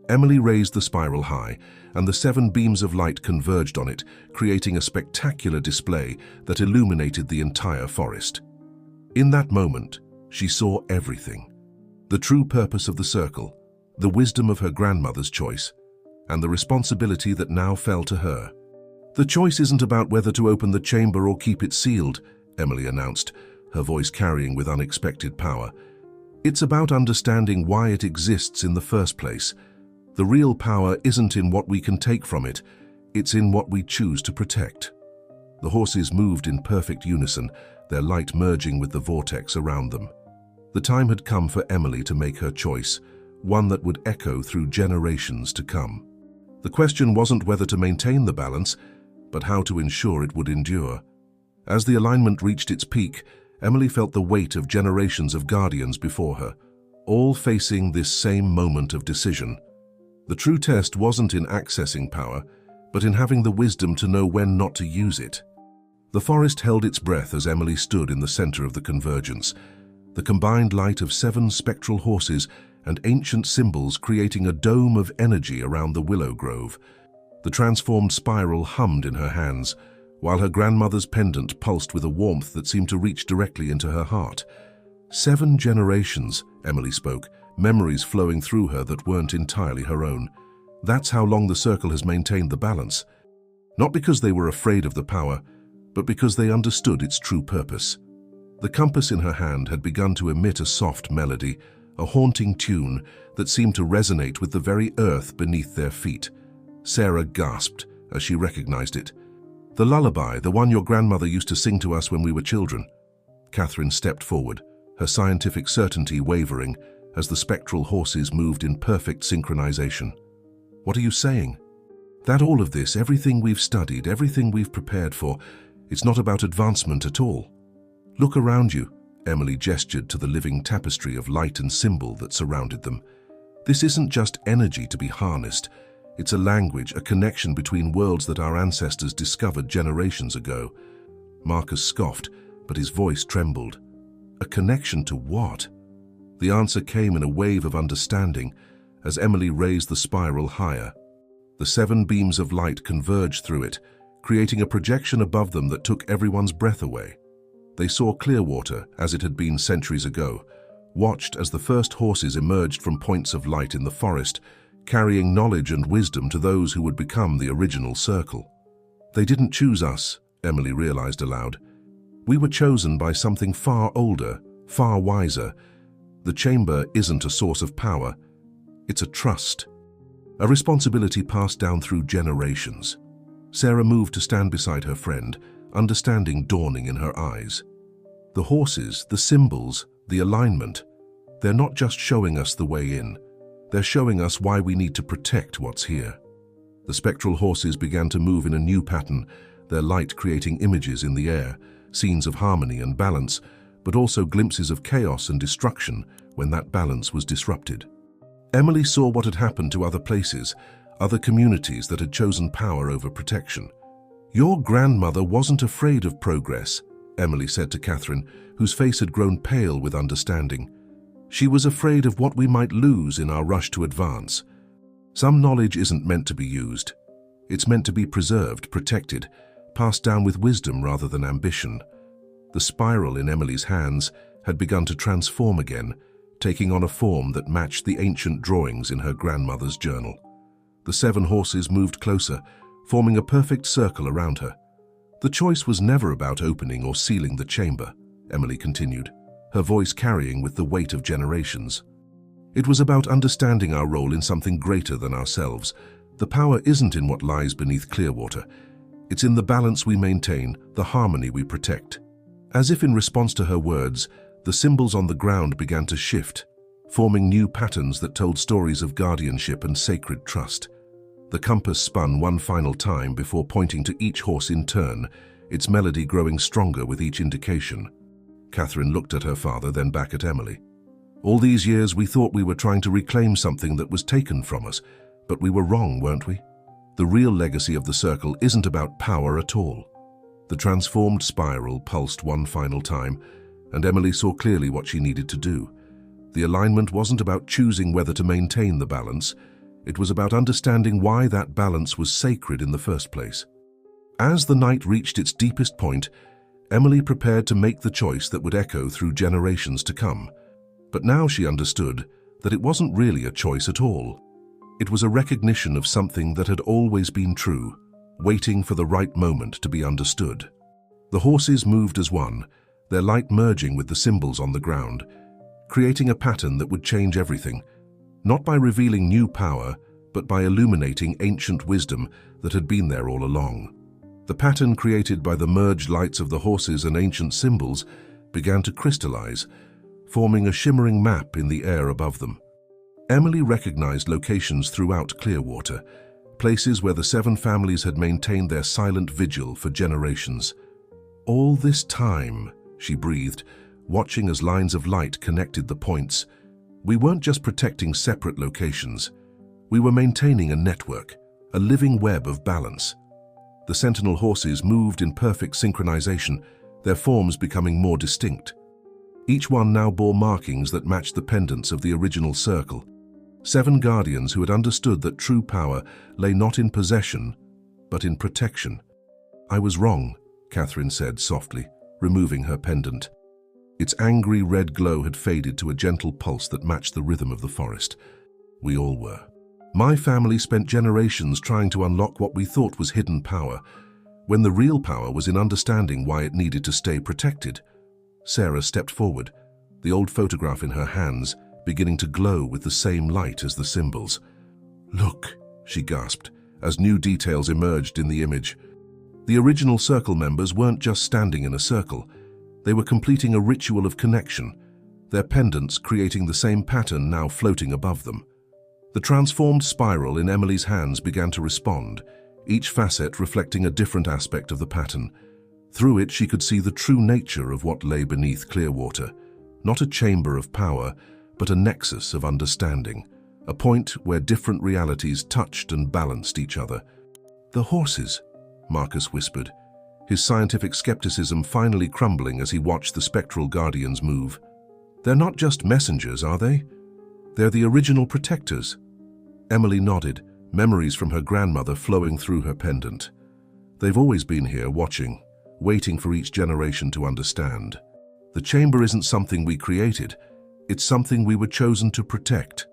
Emily raised the spiral high, and the 7 beams of light converged on it, creating a spectacular display that illuminated the entire forest. In that moment, she saw everything. The true purpose of the circle, the wisdom of her grandmother's choice, and the responsibility that now fell to her. "The choice isn't about whether to open the chamber or keep it sealed," Emily announced, her voice carrying with unexpected power. "It's about understanding why it exists in the first place. The real power isn't in what we can take from it, it's in what we choose to protect." The horses moved in perfect unison, their light merging with the vortex around them. The time had come for Emily to make her choice, one that would echo through generations to come. The question wasn't whether to maintain the balance, but how to ensure it would endure. As the alignment reached its peak, Emily felt the weight of generations of guardians before her, all facing this same moment of decision. The true test wasn't in accessing power, but in having the wisdom to know when not to use it. The forest held its breath as Emily stood in the center of the convergence, the combined light of 7 spectral horses and ancient symbols creating a dome of energy around the willow grove. The transformed spiral hummed in her hands, while her grandmother's pendant pulsed with a warmth that seemed to reach directly into her heart. 7 generations, Emily spoke, memories flowing through her that weren't entirely her own. That's how long the circle has maintained the balance. Not because they were afraid of the power, but because they understood its true purpose. The compass in her hand had begun to emit a soft melody, a haunting tune that seemed to resonate with the very earth beneath their feet. Sarah gasped as she recognized it. "The lullaby, the one your grandmother used to sing to us when we were children." Katherine stepped forward, her scientific certainty wavering as the spectral horses moved in perfect synchronization. "What are you saying?" "That all of this, everything we've studied, everything we've prepared for, it's not about advancement at all. Look around you." Emily gestured to the living tapestry of light and symbol that surrounded them. "This isn't just energy to be harnessed. It's a language, a connection between worlds that our ancestors discovered generations ago." Marcus scoffed, but his voice trembled. A connection to what? The answer came in a wave of understanding as Emily raised the spiral higher. The 7 beams of light converged through it, creating a projection above them that took everyone's breath away. They saw Clearwater as it had been centuries ago, watched as the first horses emerged from points of light in the forest, carrying knowledge and wisdom to those who would become the original circle. "They didn't choose us," Emily realized aloud. "We were chosen by something far older, far wiser. The chamber isn't a source of power. It's a trust. A responsibility passed down through generations." Sarah moved to stand beside her friend, understanding dawning in her eyes. "The horses, the symbols, the alignment, they're not just showing us the way in. They're showing us why we need to protect what's here." The spectral horses began to move in a new pattern, their light creating images in the air, scenes of harmony and balance, but also glimpses of chaos and destruction when that balance was disrupted. Emily saw what had happened to other places, other communities that had chosen power over protection. "Your grandmother wasn't afraid of progress," Emily said to Katherine, whose face had grown pale with understanding. "She was afraid of what we might lose in our rush to advance. Some knowledge isn't meant to be used. It's meant to be preserved, protected, passed down with wisdom rather than ambition." The spiral in Emily's hands had begun to transform again, taking on a form that matched the ancient drawings in her grandmother's journal. The 7 horses moved closer, forming a perfect circle around her. "The choice was never about opening or sealing the chamber," Emily continued, her voice carrying with the weight of generations. "It was about understanding our role in something greater than ourselves. The power isn't in what lies beneath Clearwater. It's in the balance we maintain, the harmony we protect." As if in response to her words, the symbols on the ground began to shift, forming new patterns that told stories of guardianship and sacred trust. The compass spun one final time before pointing to each horse in turn, its melody growing stronger with each indication. Katherine looked at her father, then back at Emily. "All these years we thought we were trying to reclaim something that was taken from us, but we were wrong, weren't we? The real legacy of the circle isn't about power at all." The transformed spiral pulsed one final time, and Emily saw clearly what she needed to do. The alignment wasn't about choosing whether to maintain the balance. It was about understanding why that balance was sacred in the first place. As the night reached its deepest point, Emily prepared to make the choice that would echo through generations to come. But now she understood that it wasn't really a choice at all. It was a recognition of something that had always been true, waiting for the right moment to be understood. The horses moved as one, their light merging with the symbols on the ground, creating a pattern that would change everything, not by revealing new power, but by illuminating ancient wisdom that had been there all along. The pattern created by the merged lights of the horses and ancient symbols began to crystallize, forming a shimmering map in the air above them. Emily recognized locations throughout Clearwater, places where the 7 families had maintained their silent vigil for generations. All this time, she breathed, watching as lines of light connected the points. We weren't just protecting separate locations. We were maintaining a network, a living web of balance. The sentinel horses moved in perfect synchronization, their forms becoming more distinct. Each one now bore markings that matched the pendants of the original circle. 7 guardians who had understood that true power lay not in possession, but in protection. I was wrong, Katherine said softly, removing her pendant. Its angry red glow had faded to a gentle pulse that matched the rhythm of the forest. We all were. My family spent generations trying to unlock what we thought was hidden power, when the real power was in understanding why it needed to stay protected. Sarah stepped forward, the old photograph in her hands, beginning to glow with the same light as the symbols. "Look," she gasped, as new details emerged in the image. The original circle members weren't just standing in a circle. They were completing a ritual of connection, their pendants creating the same pattern now floating above them. The transformed spiral in Emily's hands began to respond, each facet reflecting a different aspect of the pattern. Through it, she could see the true nature of what lay beneath Clearwater. Not a chamber of power, but a nexus of understanding, a point where different realities touched and balanced each other. "The horses," Marcus whispered, his scientific skepticism finally crumbling as he watched the spectral guardians move. "They're not just messengers, are they? They're the original protectors." Emily nodded, memories from her grandmother flowing through her pendant. "They've always been here, watching, waiting for each generation to understand. The chamber isn't something we created, it's something we were chosen to protect."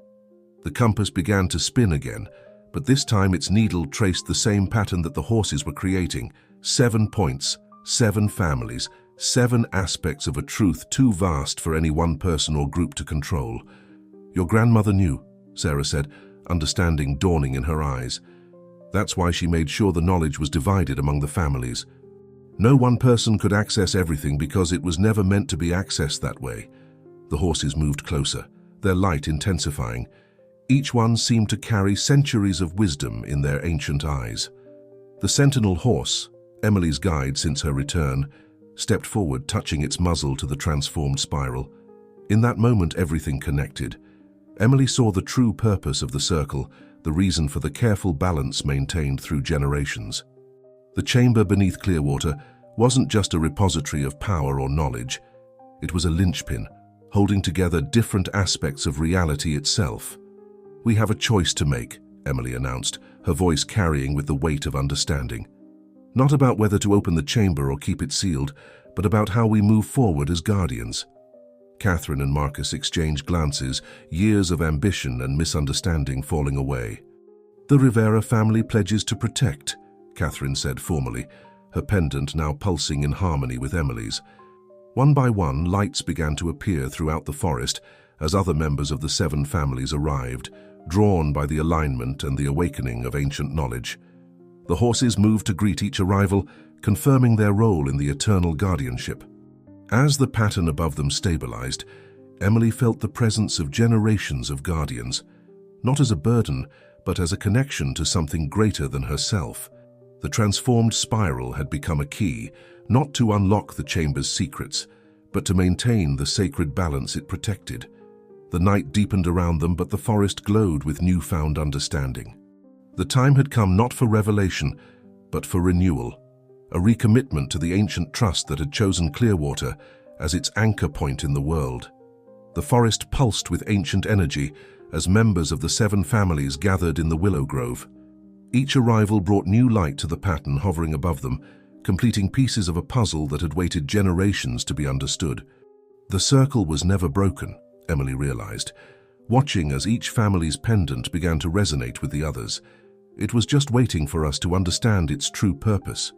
The compass began to spin again, but this time its needle traced the same pattern that the horses were creating. 7 points, 7 families, 7 aspects of a truth too vast for any one person or group to control. "Your grandmother knew," Sarah said, understanding dawning in her eyes. "That's why she made sure the knowledge was divided among the families. No one person could access everything because it was never meant to be accessed that way." The horses moved closer, their light intensifying. Each one seemed to carry centuries of wisdom in their ancient eyes. The sentinel horse, Emily's guide since her return, stepped forward, touching its muzzle to the transformed spiral. In that moment, everything connected. Emily saw the true purpose of the circle, the reason for the careful balance maintained through generations. The chamber beneath Clearwater wasn't just a repository of power or knowledge. It was a lynchpin, holding together different aspects of reality itself. "We have a choice to make," Emily announced, her voice carrying with the weight of understanding. "Not about whether to open the chamber or keep it sealed, but about how we move forward as guardians." Katherine and Marcus exchanged glances, years of ambition and misunderstanding falling away. "The Rivera family pledges to protect," Katherine said formally, her pendant now pulsing in harmony with Emily's. One by one, lights began to appear throughout the forest as other members of the 7 families arrived, drawn by the alignment and the awakening of ancient knowledge. The horses moved to greet each arrival, confirming their role in the eternal guardianship. As the pattern above them stabilized, Emily felt the presence of generations of guardians, not as a burden, but as a connection to something greater than herself. The transformed spiral had become a key, not to unlock the chamber's secrets, but to maintain the sacred balance it protected. The night deepened around them, but the forest glowed with newfound understanding. The time had come not for revelation, but for renewal, a recommitment to the ancient trust that had chosen Clearwater as its anchor point in the world. The forest pulsed with ancient energy as members of the 7 families gathered in the willow grove. Each arrival brought new light to the pattern hovering above them, completing pieces of a puzzle that had waited generations to be understood. The circle was never broken, Emily realized, watching as each family's pendant began to resonate with the others. It was just waiting for us to understand its true purpose.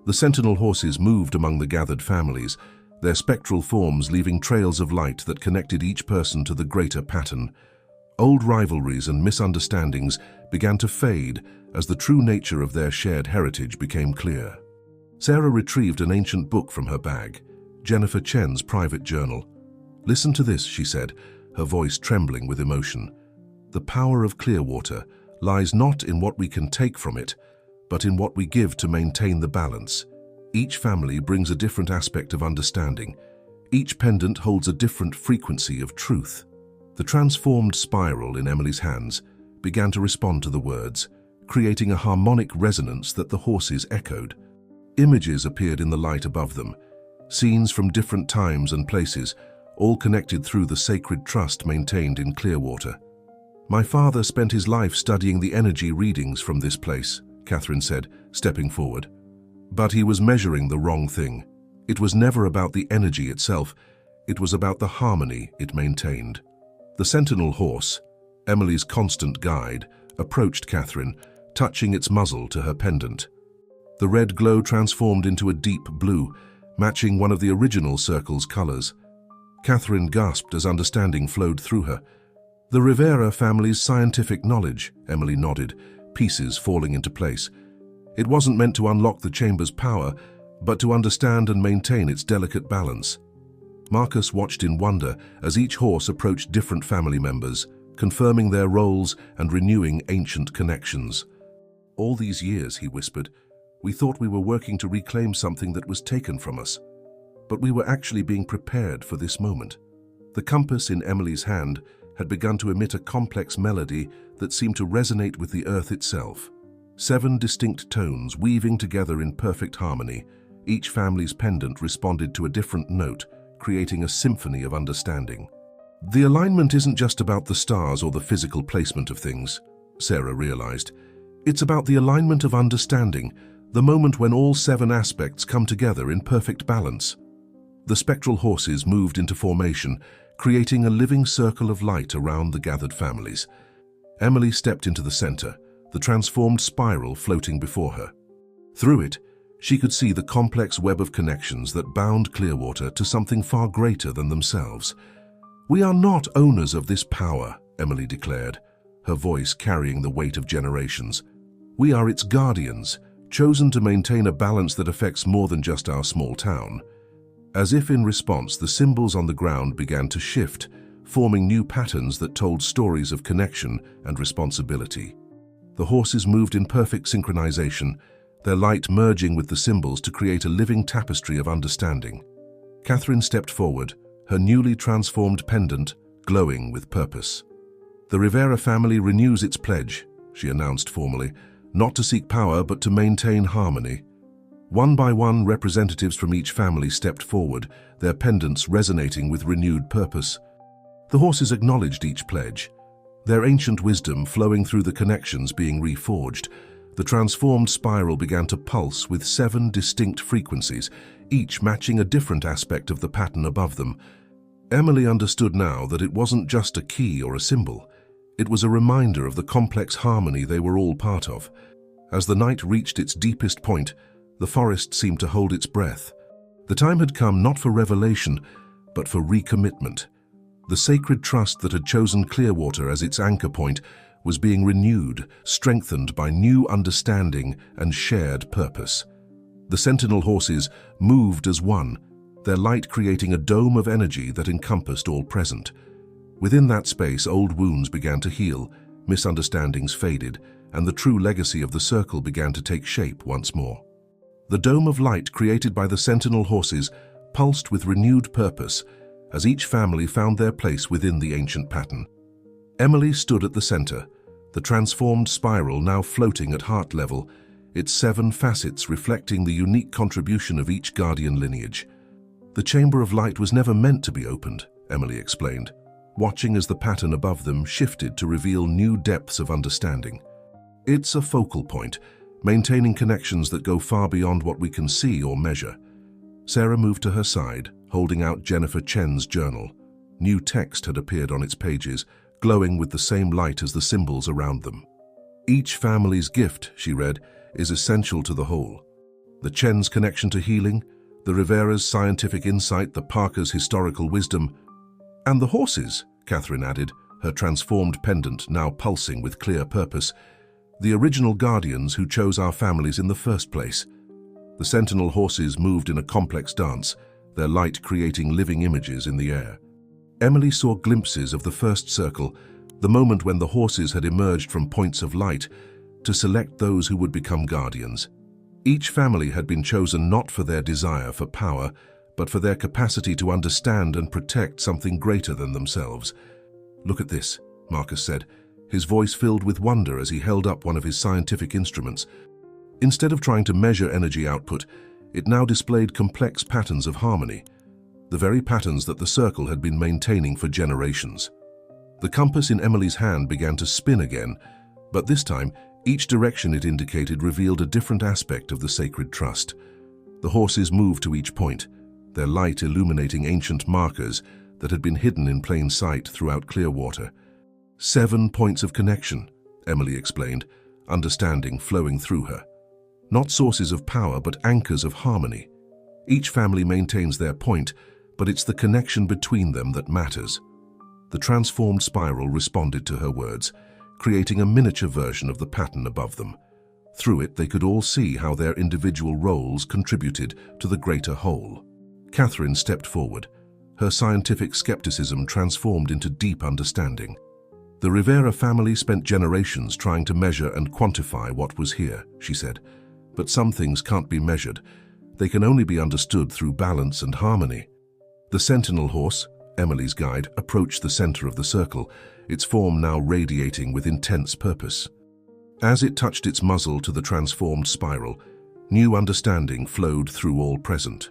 The sentinel horses moved among the gathered families, their spectral forms leaving trails of light that connected each person to the greater pattern. Old rivalries and misunderstandings began to fade as the true nature of their shared heritage became clear. Sarah retrieved an ancient book from her bag, Jennifer Chen's private journal. "Listen to this," she said, her voice trembling with emotion. "The power of Clearwater, lies not in what we can take from it, but in what we give to maintain the balance. Each family brings a different aspect of understanding. Each pendant holds a different frequency of truth. The transformed spiral in Emily's hands began to respond to the words, creating a harmonic resonance that the horses echoed. Images appeared in the light above them, scenes from different times and places, all connected through the sacred trust maintained in Clearwater. "My father spent his life studying the energy readings from this place," Katherine said, stepping forward. "But he was measuring the wrong thing. It was never about the energy itself, it was about the harmony it maintained." The sentinel horse, Emily's constant guide, approached Katherine, touching its muzzle to her pendant. The red glow transformed into a deep blue, matching one of the original circle's colors. Katherine gasped as understanding flowed through her. "The Rivera family's scientific knowledge," Emily nodded, pieces falling into place. "It wasn't meant to unlock the chamber's power, but to understand and maintain its delicate balance." Marcus watched in wonder as each horse approached different family members, confirming their roles and renewing ancient connections. "All these years," he whispered, "we thought we were working to reclaim something that was taken from us. But we were actually being prepared for this moment." The compass in Emily's hand had begun to emit a complex melody that seemed to resonate with the earth itself. 7 distinct tones weaving together in perfect harmony. Each family's pendant responded to a different note, creating a symphony of understanding. "The alignment isn't just about the stars or the physical placement of things," Sarah realized. "It's about the alignment of understanding, the moment when all 7 aspects come together in perfect balance." The spectral horses moved into formation, creating a living circle of light around the gathered families. Emily stepped into the center, the transformed spiral floating before her. Through it, she could see the complex web of connections that bound Clearwater to something far greater than themselves. "We are not owners of this power," Emily declared, her voice carrying the weight of generations. "We are its guardians, chosen to maintain a balance that affects more than just our small town." As if in response, the symbols on the ground began to shift, forming new patterns that told stories of connection and responsibility. The horses moved in perfect synchronization, their light merging with the symbols to create a living tapestry of understanding. Katherine stepped forward, her newly transformed pendant glowing with purpose. "The Rivera family renews its pledge," she announced formally, "not to seek power but to maintain harmony." One by one, representatives from each family stepped forward, their pendants resonating with renewed purpose. The horses acknowledged each pledge, their ancient wisdom flowing through the connections being reforged. The transformed spiral began to pulse with 7 distinct frequencies, each matching a different aspect of the pattern above them. Emily understood now that it wasn't just a key or a symbol. It was a reminder of the complex harmony they were all part of. As the night reached its deepest point, the forest seemed to hold its breath. The time had come not for revelation, but for recommitment. The sacred trust that had chosen Clearwater as its anchor point was being renewed, strengthened by new understanding and shared purpose. The sentinel horses moved as one, their light creating a dome of energy that encompassed all present. Within that space, old wounds began to heal, misunderstandings faded, and the true legacy of the circle began to take shape once more. The dome of light created by the sentinel horses pulsed with renewed purpose as each family found their place within the ancient pattern. Emily stood at the center, the transformed spiral now floating at heart level, its 7 facets reflecting the unique contribution of each guardian lineage. "The chamber of light was never meant to be opened," Emily explained, watching as the pattern above them shifted to reveal new depths of understanding. "It's a focal point, maintaining connections that go far beyond what we can see or measure." Sarah moved to her side, holding out Jennifer Chen's journal. New text had appeared on its pages, glowing with the same light as the symbols around them. "Each family's gift," she read, "is essential to the whole. The Chen's connection to healing, the Rivera's scientific insight, the Parker's historical wisdom, and the horses," Katherine added, her transformed pendant now pulsing with clear purpose, "the original guardians who chose our families in the first place." The sentinel horses moved in a complex dance, their light creating living images in the air. Emily saw glimpses of the first circle, the moment when the horses had emerged from points of light to select those who would become guardians. Each family had been chosen not for their desire for power, but for their capacity to understand and protect something greater than themselves. "Look at this," Marcus said, his voice filled with wonder as he held up one of his scientific instruments. Instead of trying to measure energy output, it now displayed complex patterns of harmony, the very patterns that the circle had been maintaining for generations. The compass in Emily's hand began to spin again, but this time, each direction it indicated revealed a different aspect of the sacred trust. The horses moved to each point, their light illuminating ancient markers that had been hidden in plain sight throughout Clearwater. 7 points of connection, Emily explained, understanding flowing through her. Not sources of power, but anchors of harmony. Each family maintains their point, but it's the connection between them that matters. The transformed spiral responded to her words, creating a miniature version of the pattern above them. Through it, they could all see how their individual roles contributed to the greater whole. Katherine stepped forward, her scientific skepticism transformed into deep understanding. The Rivera family spent generations trying to measure and quantify what was here, she said. But some things can't be measured. They can only be understood through balance and harmony. The sentinel horse, Emily's guide, approached the center of the circle, its form now radiating with intense purpose. As it touched its muzzle to the transformed spiral, new understanding flowed through all present.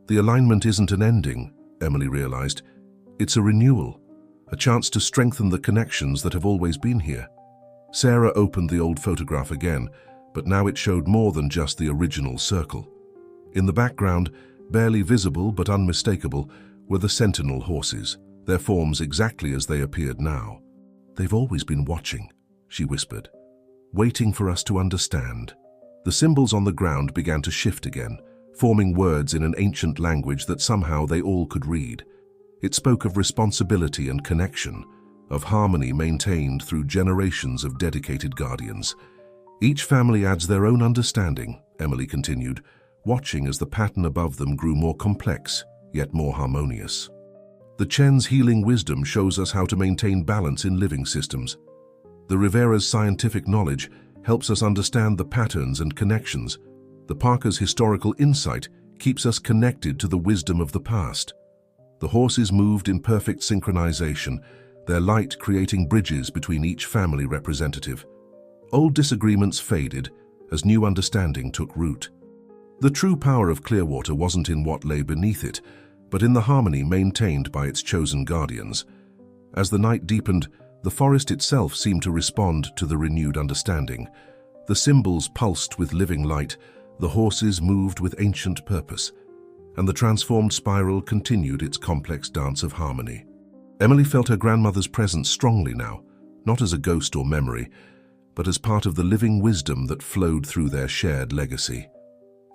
The alignment isn't an ending, Emily realized. It's a renewal, a chance to strengthen the connections that have always been here. Sarah opened the old photograph again, but now it showed more than just the original circle. In the background, barely visible but unmistakable, were the sentinel horses, their forms exactly as they appeared now. "They've always been watching," she whispered, "waiting for us to understand." The symbols on the ground began to shift again, forming words in an ancient language that somehow they all could read. It spoke of responsibility and connection, of harmony maintained through generations of dedicated guardians. "Each family adds their own understanding," Emily continued, watching as the pattern above them grew more complex, yet more harmonious. "The Chen's healing wisdom shows us how to maintain balance in living systems. The Rivera's scientific knowledge helps us understand the patterns and connections. The Parker's historical insight keeps us connected to the wisdom of the past." The horses moved in perfect synchronization, their light creating bridges between each family representative. Old disagreements faded as new understanding took root. The true power of Clearwater wasn't in what lay beneath it, but in the harmony maintained by its chosen guardians. As the night deepened, the forest itself seemed to respond to the renewed understanding. The symbols pulsed with living light, the horses moved with ancient purpose, and the transformed spiral continued its complex dance of harmony. Emily felt her grandmother's presence strongly now, not as a ghost or memory, but as part of the living wisdom that flowed through their shared legacy.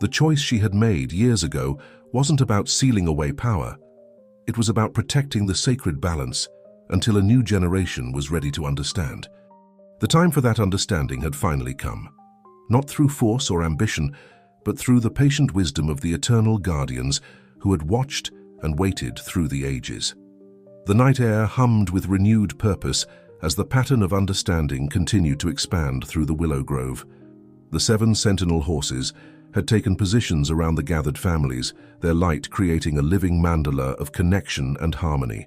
The choice she had made years ago wasn't about sealing away power. It was about protecting the sacred balance until a new generation was ready to understand. The time for that understanding had finally come, not through force or ambition, but through the patient wisdom of the eternal guardians who had watched and waited through the ages. The night air hummed with renewed purpose as the pattern of understanding continued to expand through the willow grove. The 7 sentinel horses had taken positions around the gathered families, their light creating a living mandala of connection and harmony.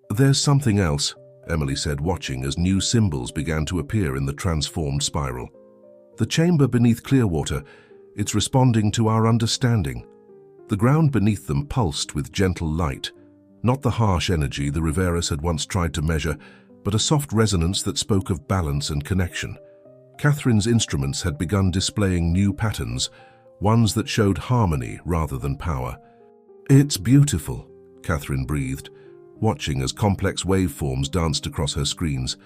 "There's something else," Emily said, watching as new symbols began to appear in the transformed spiral. "The chamber beneath Clearwater, it's responding to our understanding." The ground beneath them pulsed with gentle light, not the harsh energy the Riveras had once tried to measure, but a soft resonance that spoke of balance and connection. Katherine's instruments had begun displaying new patterns, ones that showed harmony rather than power. "It's beautiful," Katherine breathed, watching as complex waveforms danced across her screens.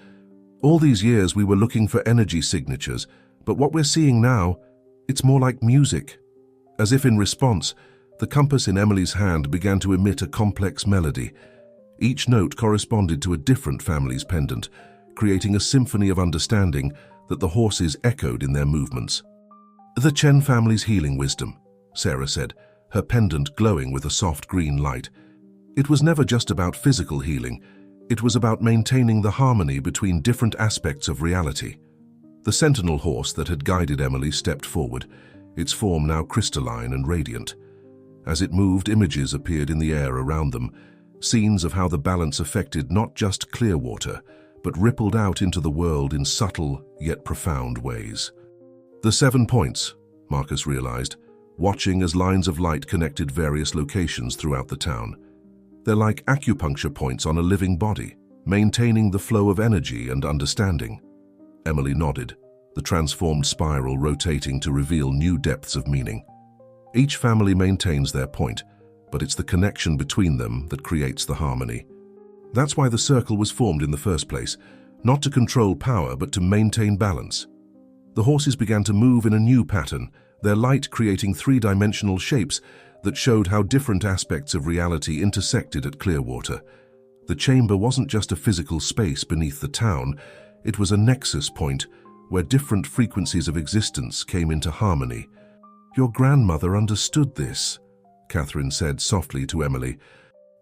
"All these years we were looking for energy signatures, but what we're seeing now, it's more like music." As if in response, the compass in Emily's hand began to emit a complex melody. Each note corresponded to a different family's pendant, creating a symphony of understanding that the horses echoed in their movements. "The Chen family's healing wisdom," Sarah said, her pendant glowing with a soft green light. "It was never just about physical healing. It was about maintaining the harmony between different aspects of reality. The sentinel horse that had guided Emily stepped forward, its form now crystalline and radiant. As it moved, images appeared in the air around them, scenes of how the balance affected not just Clearwater, but rippled out into the world in subtle yet profound ways. The 7 points, Marcus realized, watching as lines of light connected various locations throughout the town. They're like acupuncture points on a living body, maintaining the flow of energy and understanding. Emily nodded, the transformed spiral rotating to reveal new depths of meaning. Each family maintains their point, but it's the connection between them that creates the harmony. That's why the circle was formed in the first place, not to control power but to maintain balance. The horses began to move in a new pattern, their light creating three-dimensional shapes that showed how different aspects of reality intersected at Clearwater. The chamber wasn't just a physical space beneath the town, it was a nexus point where different frequencies of existence came into harmony. "Your grandmother understood this," Katherine said softly to Emily.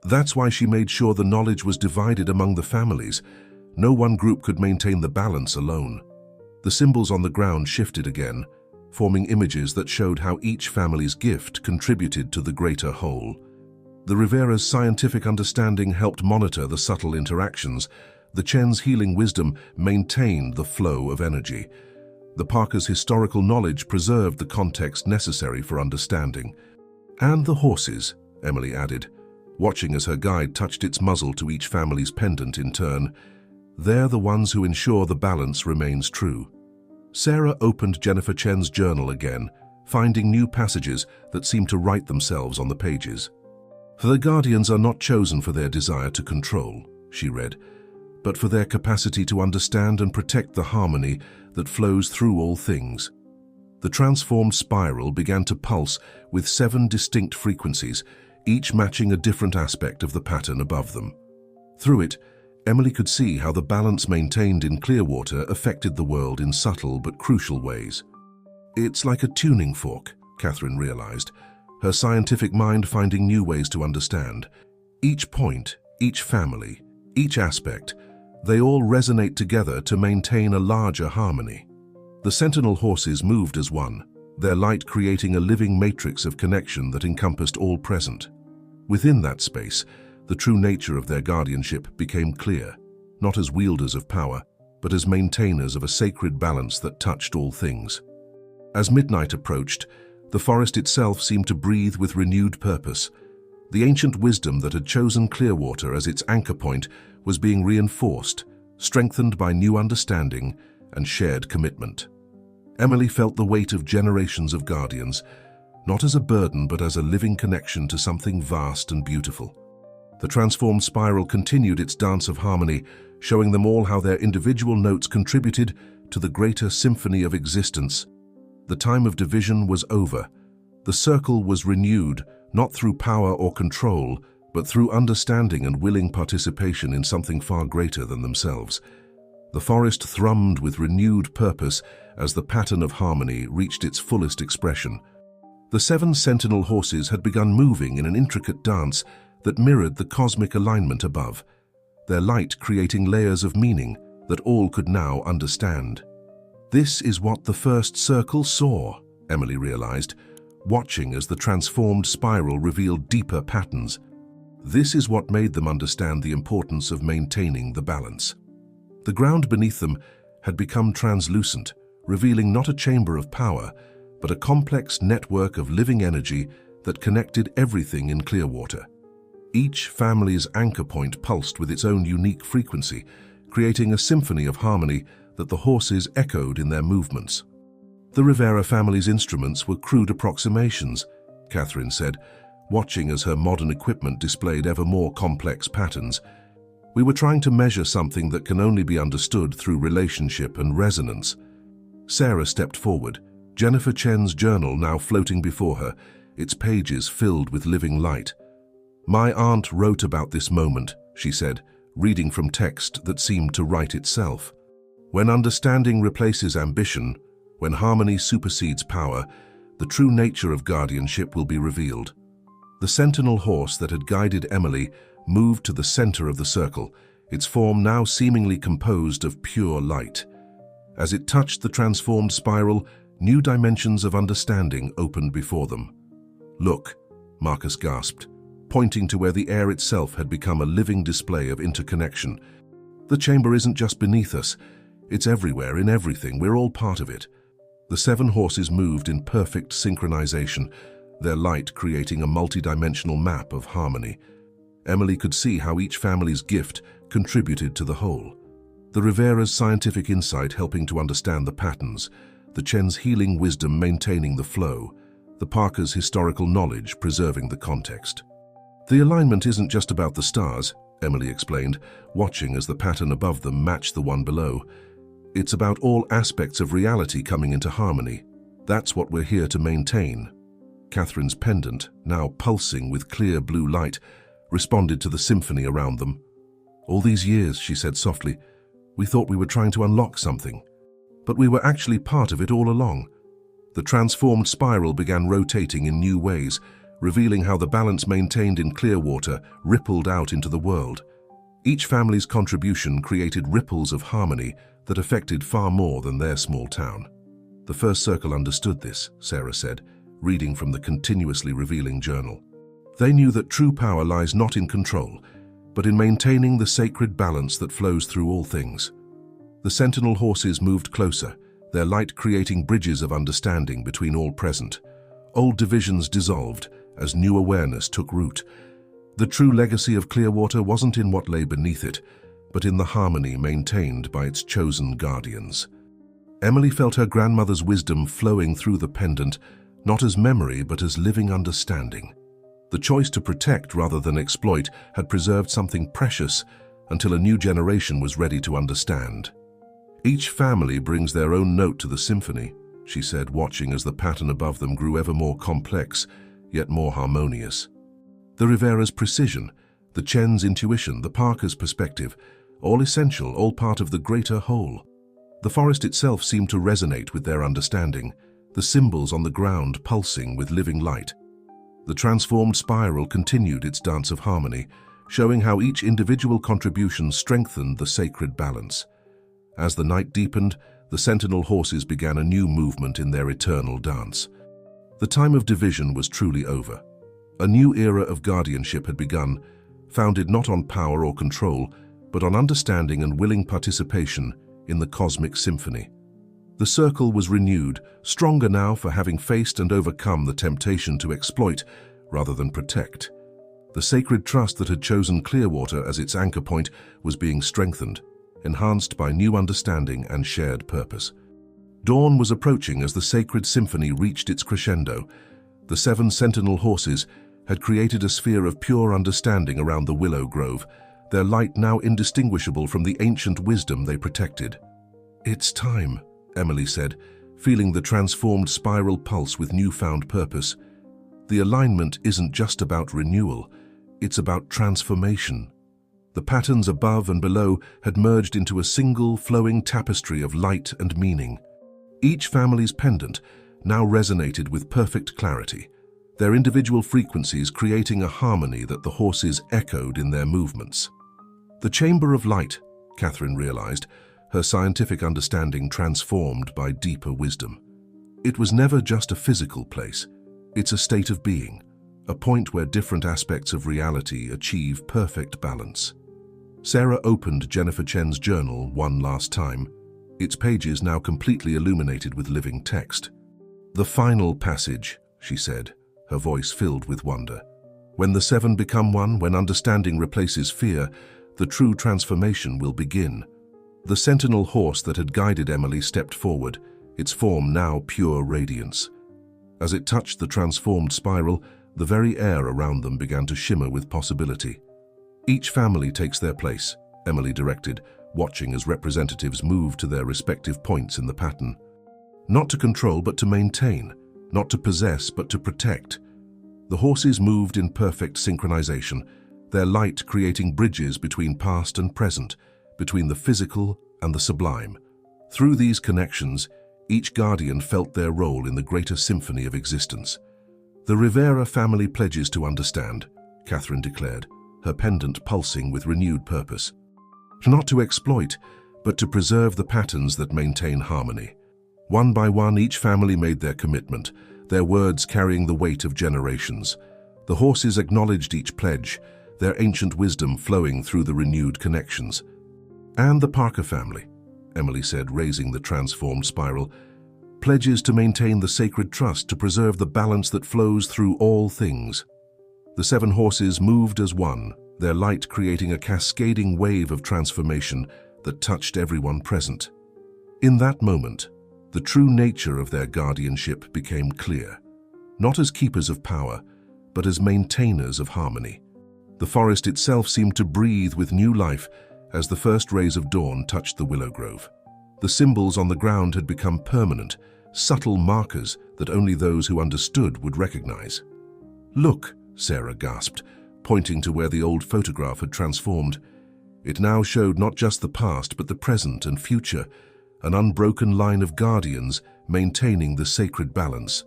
"That's why she made sure the knowledge was divided among the families. No one group could maintain the balance alone." The symbols on the ground shifted again, forming images that showed how each family's gift contributed to the greater whole. The Rivera's scientific understanding helped monitor the subtle interactions. The Chen's healing wisdom maintained the flow of energy. The Parker's historical knowledge preserved the context necessary for understanding. "And the horses," Emily added, watching as her guide touched its muzzle to each family's pendant in turn. "They're the ones who ensure the balance remains true." Sarah opened Jennifer Chen's journal again, finding new passages that seemed to write themselves on the pages. "For the Guardians are not chosen for their desire to control," she read, "but for their capacity to understand and protect the harmony that flows through all things." The transformed spiral began to pulse with 7 distinct frequencies, each matching a different aspect of the pattern above them. Through it, Emily could see how the balance maintained in Clearwater affected the world in subtle but crucial ways. "It's like a tuning fork," Katherine realized, her scientific mind finding new ways to understand. Each point, each family, each aspect, they all resonate together to maintain a larger harmony. The sentinel horses moved as one, their light creating a living matrix of connection that encompassed all present. Within that space, the true nature of their guardianship became clear, not as wielders of power, but as maintainers of a sacred balance that touched all things. As midnight approached, the forest itself seemed to breathe with renewed purpose. The ancient wisdom that had chosen Clearwater as its anchor point was being reinforced, strengthened by new understanding and shared commitment. Emily felt the weight of generations of guardians, not as a burden but as a living connection to something vast and beautiful. The transformed spiral continued its dance of harmony, showing them all how their individual notes contributed to the greater symphony of existence. The time of division was over. The circle was renewed, not through power or control, but through understanding and willing participation in something far greater than themselves. The forest thrummed with renewed purpose as the pattern of harmony reached its fullest expression. The 7 sentinel horses had begun moving in an intricate dance that mirrored the cosmic alignment above, their light creating layers of meaning that all could now understand. "This is what the first circle saw," Emily realized, watching as the transformed spiral revealed deeper patterns. This is what made them understand the importance of maintaining the balance. The ground beneath them had become translucent, revealing not a chamber of power, but a complex network of living energy that connected everything in Clearwater. Each family's anchor point pulsed with its own unique frequency, creating a symphony of harmony that the horses echoed in their movements. "The Rivera family's instruments were crude approximations," Katherine said, watching as her modern equipment displayed ever more complex patterns. "We were trying to measure something that can only be understood through relationship and resonance." Sarah stepped forward, Jennifer Chen's journal now floating before her, its pages filled with living light. "My aunt wrote about this moment," she said, reading from text that seemed to write itself. "When understanding replaces ambition, when harmony supersedes power, the true nature of guardianship will be revealed." The sentinel horse that had guided Emily moved to the center of the circle, its form now seemingly composed of pure light. As it touched the transformed spiral, new dimensions of understanding opened before them. "Look," Marcus gasped, pointing to where the air itself had become a living display of interconnection. "The chamber isn't just beneath us. It's everywhere, in everything. We're all part of it." The 7 horses moved in perfect synchronization, their light creating a multidimensional map of harmony. Emily could see how each family's gift contributed to the whole. The Rivera's scientific insight helping to understand the patterns, the Chen's healing wisdom maintaining the flow, the Parker's historical knowledge preserving the context. "The alignment isn't just about the stars," Emily explained, watching as the pattern above them matched the one below. "It's about all aspects of reality coming into harmony. That's what we're here to maintain." Catherine's pendant, now pulsing with clear blue light, responded to the symphony around them. "All these years," she said softly, "we thought we were trying to unlock something. But we were actually part of it all along." The transformed spiral began rotating in new ways, revealing how the balance maintained in Clearwater rippled out into the world. Each family's contribution created ripples of harmony that affected far more than their small town. "The first circle understood this," Sarah said, reading from the continuously revealing journal. "They knew that true power lies not in control, but in maintaining the sacred balance that flows through all things." The sentinel horses moved closer, their light creating bridges of understanding between all present. Old divisions dissolved as new awareness took root. The true legacy of Clearwater wasn't in what lay beneath it, but in the harmony maintained by its chosen guardians. Emily felt her grandmother's wisdom flowing through the pendant, not as memory but as living understanding. The choice to protect rather than exploit had preserved something precious until a new generation was ready to understand. "Each family brings their own note to the symphony," she said, watching as the pattern above them grew ever more complex, yet more harmonious. The Rivera's precision, the Chen's intuition, the Parker's perspective, all essential, all part of the greater whole. The forest itself seemed to resonate with their understanding, the symbols on the ground pulsing with living light. The transformed spiral continued its dance of harmony, showing how each individual contribution strengthened the sacred balance. As the night deepened, the sentinel horses began a new movement in their eternal dance. The time of division was truly over. A new era of guardianship had begun, founded not on power or control, but on understanding and willing participation in the cosmic symphony. The circle was renewed, stronger now for having faced and overcome the temptation to exploit rather than protect. The sacred trust that had chosen Clearwater as its anchor point was being strengthened, enhanced by new understanding and shared purpose. Dawn was approaching as the sacred symphony reached its crescendo. The 7 sentinel horses had created a sphere of pure understanding around the willow grove, their light now indistinguishable from the ancient wisdom they protected. "It's time," Emily said, feeling the transformed spiral pulse with newfound purpose. "The alignment isn't just about renewal, it's about transformation." The patterns above and below had merged into a single flowing tapestry of light and meaning. Each family's pendant now resonated with perfect clarity, their individual frequencies creating a harmony that the horses echoed in their movements. The chamber of light, Katherine realized, her scientific understanding transformed by deeper wisdom. It was never just a physical place, it's a state of being, a point where different aspects of reality achieve perfect balance. Sarah opened Jennifer Chen's journal one last time, its pages now completely illuminated with living text. "The final passage," she said, her voice filled with wonder. "When the 7 become one, when understanding replaces fear, the true transformation will begin." The sentinel horse that had guided Emily stepped forward, its form now pure radiance. As it touched the transformed spiral, the very air around them began to shimmer with possibility. "Each family takes their place," Emily directed, watching as representatives moved to their respective points in the pattern. "Not to control, but to maintain. Not to possess, but to protect." The horses moved in perfect synchronization, their light creating bridges between past and present, between the physical and the sublime. Through these connections, each guardian felt their role in the greater symphony of existence. "The Rivera family pledges to understand," Katherine declared, her pendant pulsing with renewed purpose. not to exploit, but to preserve the patterns that maintain harmony. One by one, each family made their commitment, their words carrying the weight of generations. The horses acknowledged each pledge, their ancient wisdom flowing through the renewed connections. "And the Parker family," Emily said, raising the transformed spiral, "pledges to maintain the sacred trust, to preserve the balance that flows through all things." The 7 horses moved as one, their light creating a cascading wave of transformation that touched everyone present. In that moment, the true nature of their guardianship became clear, not as keepers of power, but as maintainers of harmony. The forest itself seemed to breathe with new life as the first rays of dawn touched the willow grove. The symbols on the ground had become permanent, subtle markers that only those who understood would recognize. "Look," Sarah gasped, pointing to where the old photograph had transformed. It now showed not just the past, but the present and future, an unbroken line of guardians maintaining the sacred balance.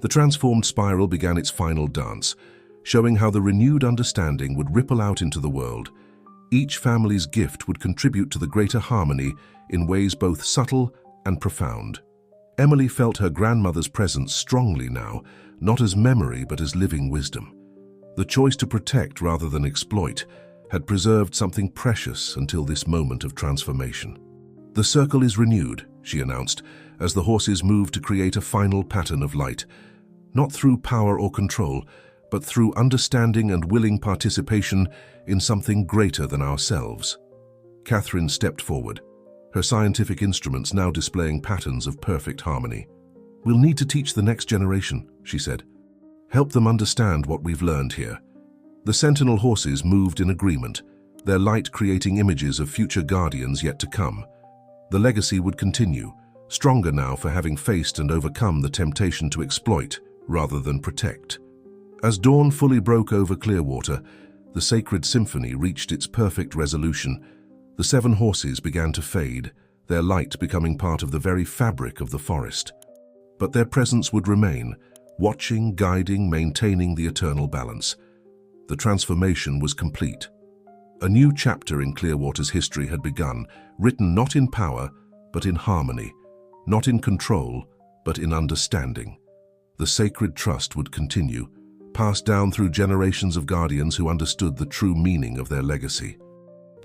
The transformed spiral began its final dance, showing how the renewed understanding would ripple out into the world. Each family's gift would contribute to the greater harmony in ways both subtle and profound. Emily felt her grandmother's presence strongly now, not as memory but as living wisdom. The choice to protect rather than exploit had preserved something precious until this moment of transformation. "The circle is renewed," she announced, as the horses moved to create a final pattern of light, not through power or control, but through understanding and willing participation in something greater than ourselves. Katherine stepped forward, her scientific instruments now displaying patterns of perfect harmony. "We'll need to teach the next generation," she said. "Help them understand what we've learned here." The sentinel horses moved in agreement, their light creating images of future guardians yet to come. The legacy would continue, stronger now for having faced and overcome the temptation to exploit rather than protect. As dawn fully broke over Clearwater, the sacred symphony reached its perfect resolution. The 7 horses began to fade, their light becoming part of the very fabric of the forest. But their presence would remain, watching, guiding, maintaining the eternal balance. The transformation was complete. A new chapter in Clearwater's history had begun, written not in power, but in harmony, not in control, but in understanding. The sacred trust would continue, passed down through generations of guardians who understood the true meaning of their legacy.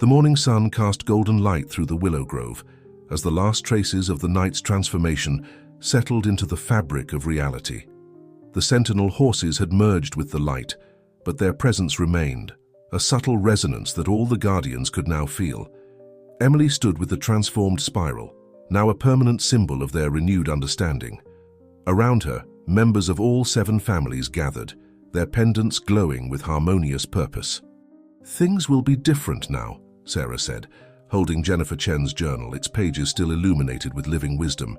The morning sun cast golden light through the willow grove, as the last traces of the night's transformation settled into the fabric of reality. The sentinel horses had merged with the light, but their presence remained, a subtle resonance that all the guardians could now feel. Emily stood with the transformed spiral, now a permanent symbol of their renewed understanding. Around her, members of all 7 families gathered, their pendants glowing with harmonious purpose. "Things will be different now," Sarah said, holding Jennifer Chen's journal, its pages still illuminated with living wisdom.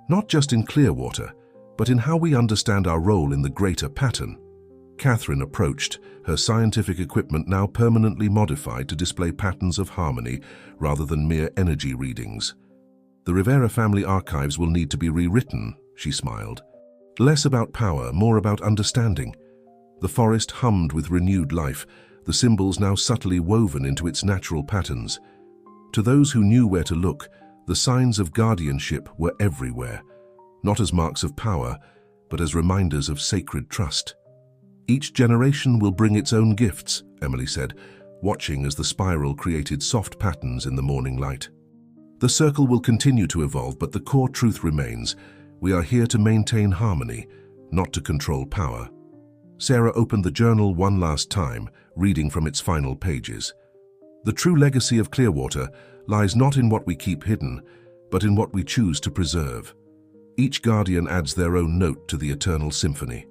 "Not just in Clearwater, but in how we understand our role in the greater pattern." Katherine approached, her scientific equipment now permanently modified to display patterns of harmony rather than mere energy readings. "The Rivera family archives will need to be rewritten," she smiled. "Less about power, more about understanding." The forest hummed with renewed life, the symbols now subtly woven into its natural patterns. To those who knew where to look, the signs of guardianship were everywhere, not as marks of power, but as reminders of sacred trust. "Each generation will bring its own gifts," Emily said, watching as the spiral created soft patterns in the morning light. "The circle will continue to evolve, but the core truth remains. We are here to maintain harmony, not to control power." Sarah opened the journal one last time, reading from its final pages. "The true legacy of Clearwater lies not in what we keep hidden, but in what we choose to preserve. Each guardian adds their own note to the eternal symphony."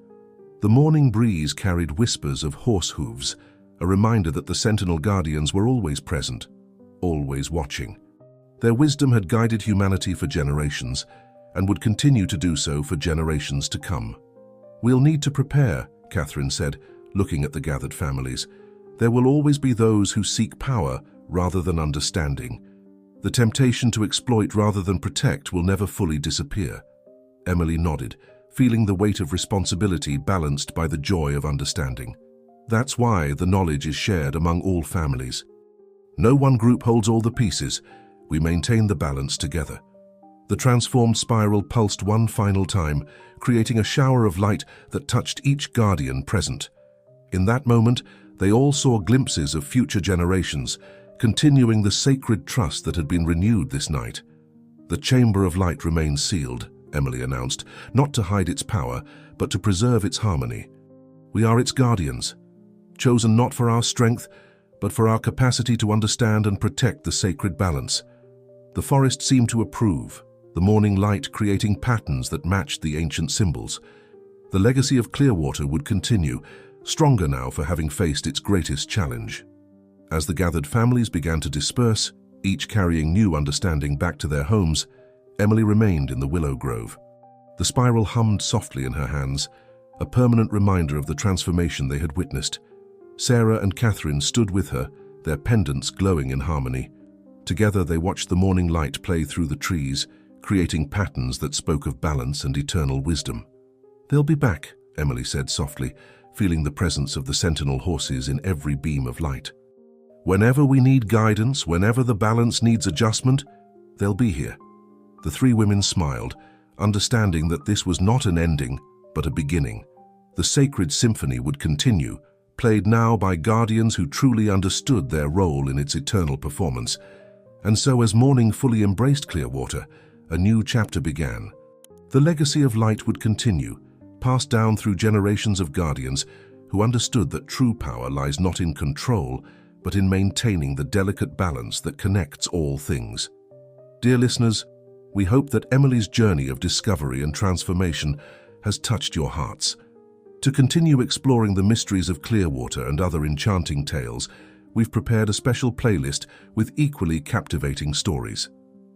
The morning breeze carried whispers of horse hooves, a reminder that the sentinel guardians were always present, always watching. Their wisdom had guided humanity for generations, and would continue to do so for generations to come. "We'll need to prepare," Katherine said, looking at the gathered families. "There will always be those who seek power rather than understanding. The temptation to exploit rather than protect will never fully disappear." Emily nodded, feeling the weight of responsibility balanced by the joy of understanding. "That's why the knowledge is shared among all families." No one group holds all the pieces. We maintain the balance together. The transformed spiral pulsed one final time, creating a shower of light that touched each guardian present. In that moment, they all saw glimpses of future generations, continuing the sacred trust that had been renewed this night. The Chamber of Light remains sealed, Emily announced, not to hide its power, but to preserve its harmony. We are its guardians, chosen not for our strength, but for our capacity to understand and protect the sacred balance. The forest seemed to approve, the morning light creating patterns that matched the ancient symbols. The legacy of Clearwater would continue, stronger now for having faced its greatest challenge. As the gathered families began to disperse, each carrying new understanding back to their homes, Emily remained in the willow grove. The spiral hummed softly in her hands, a permanent reminder of the transformation they had witnessed. Sarah and Katherine stood with her, their pendants glowing in harmony. Together they watched the morning light play through the trees, creating patterns that spoke of balance and eternal wisdom. "They'll be back," Emily said softly, feeling the presence of the sentinel horses in every beam of light. "Whenever we need guidance, whenever the balance needs adjustment, they'll be here." The three women smiled, understanding that this was not an ending, but a beginning. The sacred symphony would continue, played now by guardians who truly understood their role in its eternal performance. And so as morning fully embraced Clearwater, a new chapter began. The legacy of light would continue, passed down through generations of guardians who understood that true power lies not in control, but in maintaining the delicate balance that connects all things. Dear listeners, we hope that Emily's journey of discovery and transformation has touched your hearts. To continue exploring the mysteries of Clearwater and other enchanting tales, we've prepared a special playlist with equally captivating stories.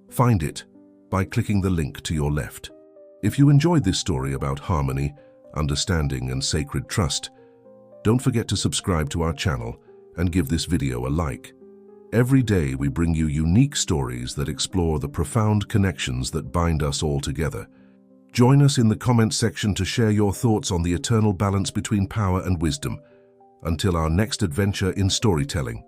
Find it by clicking the link to your left. If you enjoyed this story about harmony, understanding, and sacred trust, don't forget to subscribe to our channel and give this video a like. Every day we bring you unique stories that explore the profound connections that bind us all together. Join us in the comments section to share your thoughts on the eternal balance between power and wisdom. Until our next adventure in storytelling.